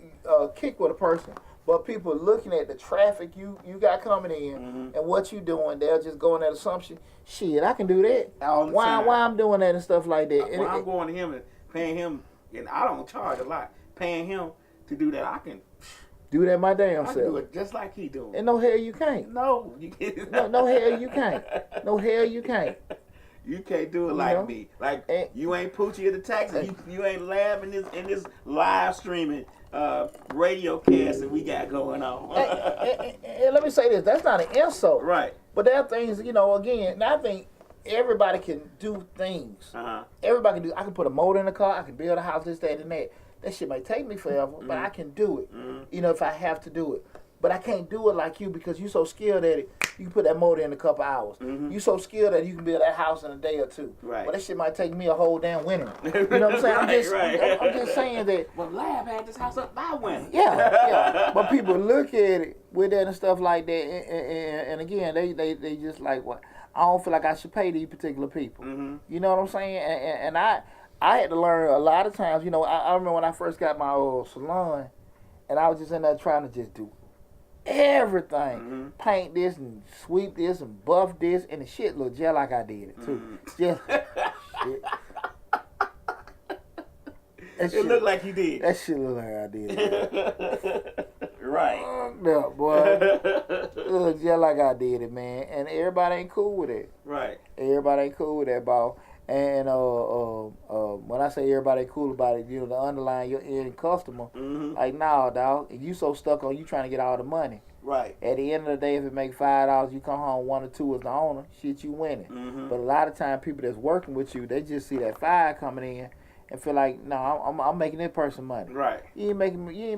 kick with a person. But people looking at the traffic you got coming in and what you doing, they'll just go on that assumption. Shit, I can do that. Why I'm doing that and stuff like that? When I'm going to him and paying him, and I don't charge a lot, paying him to do that, I can do that my damn self. I can do it just like he doing. And no hell you can't. No, you can't. No hell you can't. No hell you can't. You can't do it like me. Like you ain't Poochie at the taxi. You ain't laughing in this live streaming radio cast that we got going on. and let me say this: that's not an insult, right? But there are things, again. I think everybody can do things. Everybody can do. I can put a motor in the car. I can build a house. This, that, and that. That shit might take me forever, but I can do it. If I have to do it. But I can't do it like you because you're so skilled at it. You can put that motor in a couple hours. You're so skilled that you can build that house in a day or two. Right. But that shit might take me a whole damn winter. You know what I'm saying? I'm just saying that. Well, Lab had this house up by winter. Yeah. But people look at it with that and stuff like that, and again, they just like, what? I don't feel like I should pay these particular people. You know what I'm saying? And I had to learn a lot of times. I remember when I first got my old salon, and I was just in there trying to just do everything. Paint this and sweep this and buff this, and the shit looked just like I did it too. Just shit. It looked like you did. That shit looked like I did it. Right. Yeah, boy. It looked just like I did it, man. And everybody ain't cool with it. Right. Everybody ain't cool with that, ball. And when I say everybody cool about it, the underlying your end customer, like, nah, dog, if you so stuck on you trying to get all the money. Right. At the end of the day, if it make $5, you come home 1 or 2 as the owner, shit, you winning. But a lot of time, people that's working with you, they just see that $5 coming in and feel like, no, I'm making this person money. Right. You ain't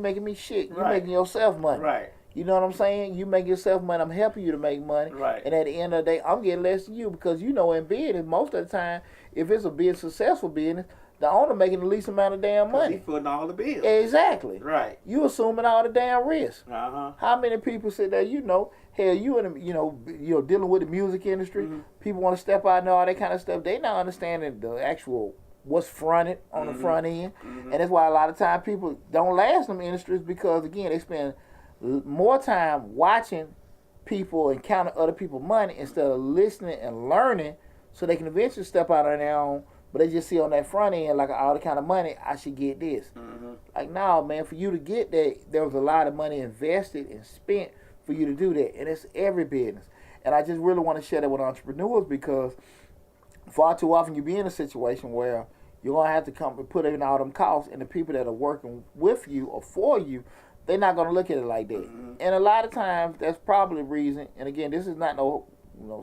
making me shit. You making yourself money. Right. You know what I'm saying? You make yourself money. I'm helping you to make money. Right. And at the end of the day, I'm getting less than you because in business, most of the time, if it's a big successful business, the owner making the least amount of damn money. He footing all the bills. Exactly. Right. You assuming all the damn risk. How many people sit there? Hell, you in the, dealing with the music industry. People want to step out and all that kind of stuff. They not understanding the actual what's fronted on the front end, and that's why a lot of time people don't last in them industries because again they spend more time watching people and counting other people's money instead of listening and learning so they can eventually step out on their own, but they just see on that front end like all the kind of money I should get this. Like, no, man, for you to get that, there was a lot of money invested and spent for you to do that, and it's every business. And I just really want to share that with entrepreneurs because far too often you be in a situation where you're going to have to come and put in all them costs, and the people that are working with you or for you, they're not going to look at it like that. And a lot of times, that's probably the reason, and again, this is not no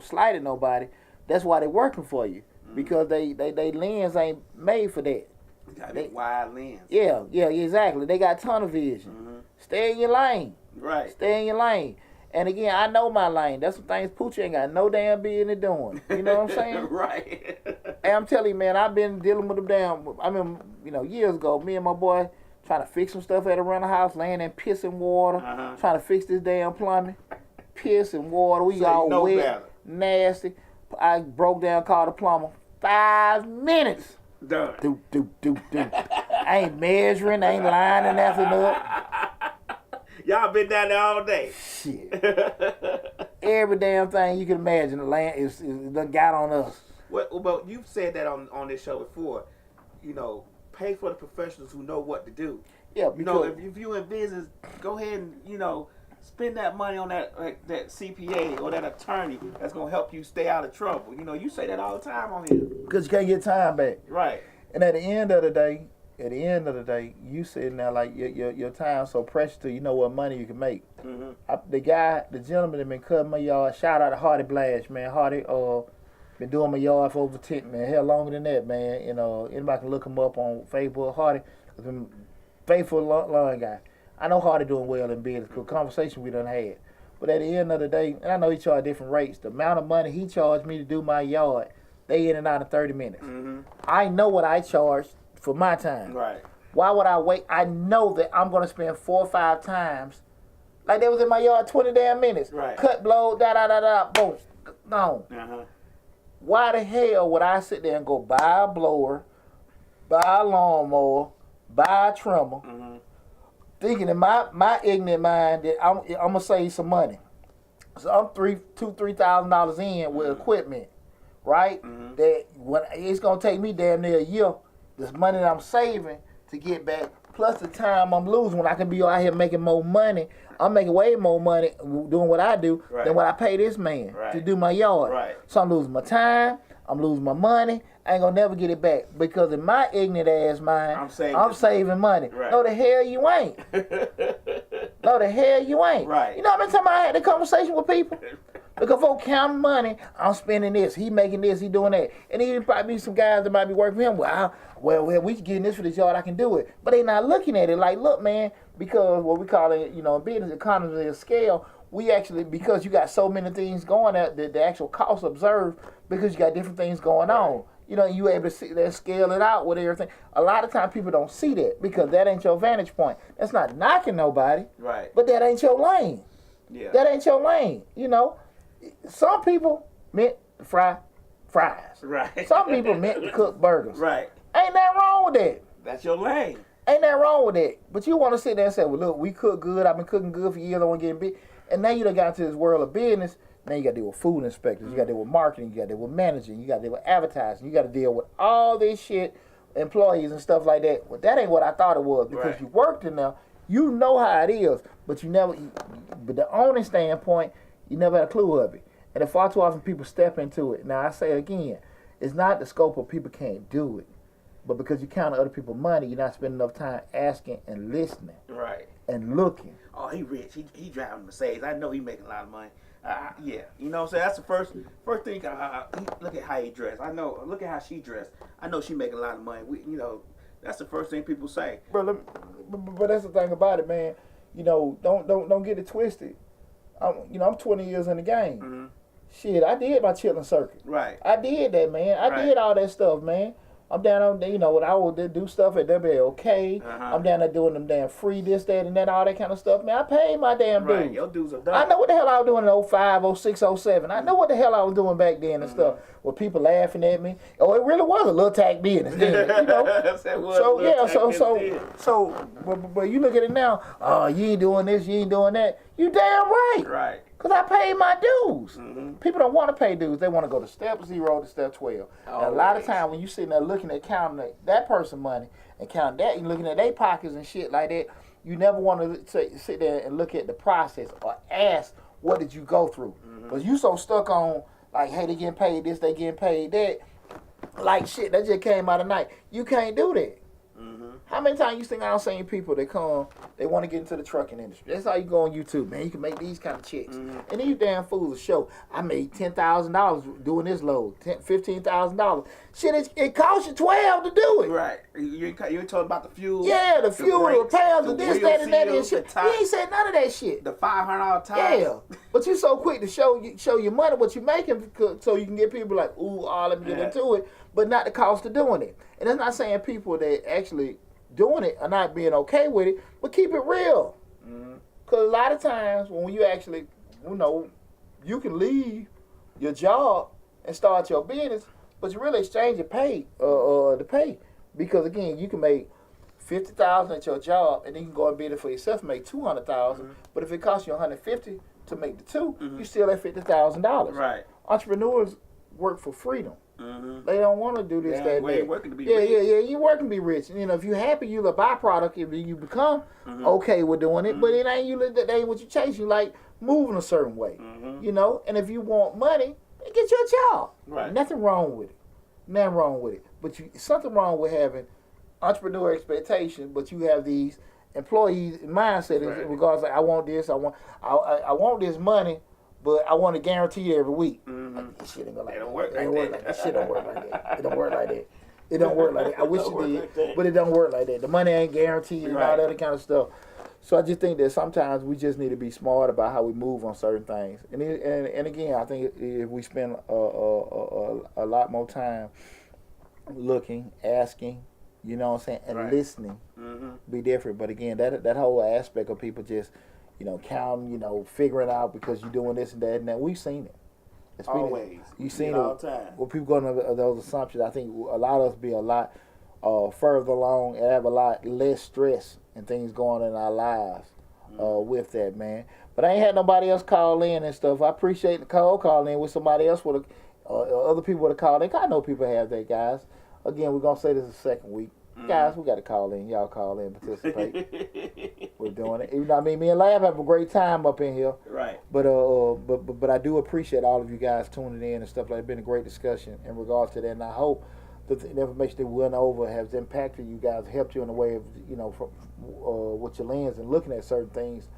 slight at nobody, that's why they're working for you, because they lens ain't made for that. You got that wide lens. Yeah, exactly. They got tunnel vision. Stay in your lane. Right. Stay in your lane. And again, I know my lane. That's some things Pooch ain't got no damn business doing. You know what I'm saying? Right. And I'm telling you, man, I've been dealing with them years ago, me and my boy trying to fix some stuff at around the house, laying in piss and water, trying to fix this damn plumbing. Piss and water, we all wet, nasty. I broke down, called the plumber. 5 minutes. Done. Do. I ain't measuring, I ain't lining nothing up. Y'all been down there all day. Shit. Every damn thing you can imagine, the land is done got on us. Well, but you've said that on this show before. You know, pay for the professionals who know what to do. Yeah, you know, if you're in business, go ahead and spend that money on that CPA or that attorney that's gonna help you stay out of trouble. You know, you say that all the time on here. Because you can't get time back. Right. And at the end of the day, you sitting there like your time so precious to you know what money you can make. The gentleman that been cutting my yard, shout out to Hardy Blash, man. Hardy been doing my yard for over 10, man, hell longer than that, man. You know, anybody can look him up on Facebook. Hardy has been faithful lawn guy. I know Hardy doing well in business because conversation we done had. But at the end of the day, and I know he charged different rates. The amount of money he charged me to do my yard, they in and out in 30 minutes. I know what I charged for my time. Right. Why would I wait? I know that I'm going to spend 4 or 5 times. Like they was in my yard 20 damn minutes. Right. Cut, blow, boom, gone. Why the hell would I sit there and go buy a blower, buy a lawnmower, buy a trimmer, thinking in my ignorant mind that I'm going to save some money. So I'm $3,000 in with equipment, right? That when it's going to take me damn near a year, this money that I'm saving to get back, plus the time I'm losing when I can be out here making more money. I'm making way more money doing what I do than what I pay this man to do my yard. Right. So I'm losing my time, I'm losing my money, I ain't gonna never get it back because in my ignorant ass mind, I'm saving money. Right. No, the hell you ain't. No, the hell you ain't. Right. You know how many times I had the conversation with people? Because folks counting money, I'm spending this, he making this, he doing that. And even probably be some guys that might be working for him. Well, we getting this for this yard, I can do it. But they not looking at it like, look, man, because what we call it, in business economy of scale, we actually, because you got so many things going at the actual cost observed, because you got different things going on. You able to see that, scale it out with everything. A lot of times people don't see that because that ain't your vantage point. That's not knocking nobody. Right. But that ain't your lane. Yeah. That ain't your lane. Some people meant to fry fries. Right. Some people meant to cook burgers. Right. Ain't nothing wrong with that. That's your lane. Ain't nothing wrong with that. But you want to sit there and say, well, look, we cook good. I've been cooking good for years. I want to get big. And now you done got into this world of business. Now you got to deal with food inspectors. You got to deal with marketing. You got to deal with managing. You got to deal with advertising. You got to deal with all this shit, employees and stuff like that. Well, that ain't what I thought it was because you worked in there. You know how it is. But but the owning standpoint, you never had a clue of it. And far too often people step into it. Now I say again, it's not the scope of people can't do it. But because you count other people's money, you're not spending enough time asking and listening. Right. And looking. Oh, he rich. He driving a Mercedes. I know he making a lot of money. Yeah. You know what I'm saying? That's the first thing. Look at how he dressed. I know. Look at how she dressed. I know she making a lot of money. That's the first thing people say. But that's the thing about it, man. Don't get it twisted. I'm 20 years in the game. Shit, I did my chilling circuit. Right. I did that, man. I did all that stuff, man. I'm down on, when I would do stuff at WLK. I'm down there doing them damn free this, that, and that, all that kind of stuff, man. I paid my damn dues. Right, your dues are done. I know what the hell I was doing in 05, 06, 07. I know what the hell I was doing back then and stuff. With people laughing at me. Oh, it really was a little tack business, then, But you look at it now, oh, you ain't doing this, you ain't doing that. You damn right. Right. Because I paid my dues. People don't want to pay dues. They want to go to step 0 to step 12. And a lot of times when you sitting there looking at counting that person's money and counting that and looking at their pockets and shit like that, you never want to sit there and look at the process or ask, what did you go through? Because you so stuck on, like, hey, they getting paid this, they getting paid that. Like, shit, that just came out of night. You can't do that. How many times you think I don't seen people that come, they want to get into the trucking industry? That's how you go on YouTube, man. You can make these kind of checks. And these damn fools will show, I made $10,000 doing this load, $15,000. Shit, it costs you $12 to do it. Right. You told about the fuel. Yeah, the fuel, the repairs, the this, that, and that, and wheel shit. seal, You ain't said none of that shit. The $500 tires. Yeah, but you so quick to show your money, what you making, so you can get people like, ooh, let me get into it, but not the cost of doing it. And that's not saying people that actually doing it are not being okay with it, but keep it real. Because a lot of times when you actually, you can leave your job and start your business, but you really exchange your pay, the pay. Because again, you can make $50,000 at your job, and then you can go and bid it for yourself and make $200,000. But if it costs you $150 to make the two, you still at $50,000. Right. Entrepreneurs work for freedom. They don't want to do this, that, and that. Working to be rich. Yeah. You working to be rich. If you're happy, you're a byproduct. If you become okay with doing it, but it ain't that ain't what you chase. You like moving a certain way, And if you want money, get your job. Right. Nothing wrong with it. Nothing wrong with it. But something wrong with having entrepreneur expectations, but you have these employees mindset in regards to I want this, I want this money. But I want to guarantee it every week. This shit ain't gonna like that. It don't work like that. This shit don't work like that. It don't work like that. It don't work like that. I wish it did, but it don't work like that. The money ain't guaranteed and all that other kind of stuff. So I just think that sometimes we just need to be smart about how we move on certain things. And again, I think if we spend a lot more time looking, asking, you know what I'm saying, and listening, be different. But again, that whole aspect of people just counting, figuring out because you're doing this and that and that. We've seen it. Always. You've seen it all the time. When people go into those assumptions, I think a lot of us be a lot further along and have a lot less stress and things going on in our lives with that, man. But I ain't had nobody else call in and stuff. I appreciate the call in with somebody else with other people would have called in. I know people have that, guys. Again, we're going to say this is the second week. Guys, we got to call in. Y'all call in, participate. We're doing it. Even though, me and Lab have a great time up in here. Right. But I do appreciate all of you guys tuning in and stuff like that. It's been a great discussion in regards to that. And I hope that the information that we went over has impacted you guys, helped you in a way of, from with your lens and looking at certain things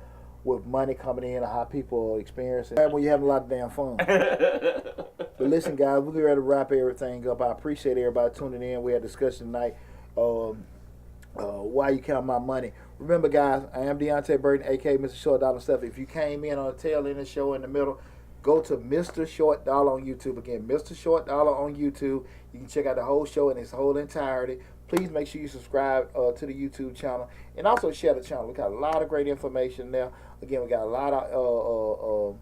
with money coming in and how people are experiencing it when you're having a lot of damn fun. But listen, guys, we're ready to wrap everything up. I appreciate everybody tuning in. We had a discussion tonight. Why you count my money? Remember, guys, I am Deonte Burden, aka Mr. Short Dollar Stuff. If you came in on the tail end of the show in the middle, go to Mr. Short Dollar on YouTube. Again, Mr. Short Dollar on YouTube. You can check out the whole show in its whole entirety. Please make sure you subscribe to the YouTube channel and also share the channel. We got a lot of great information there. Again, we got a lot of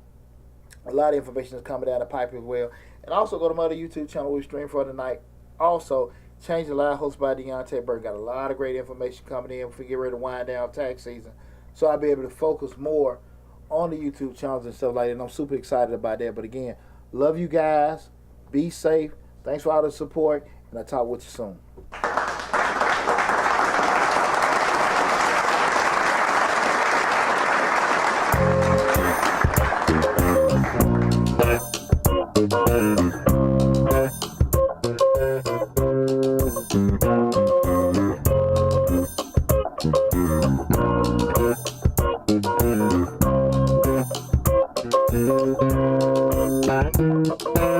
information that's coming down the pipe as well. And also go to my other YouTube channel we stream for tonight. Also, Change the Life, hosted by Deonte Burden. Got a lot of great information coming in. We get ready to wind down tax season. So I'll be able to focus more on the YouTube channels and stuff like that. And I'm super excited about that. But again, love you guys. Be safe. Thanks for all the support. And I'll talk with you soon. Bye.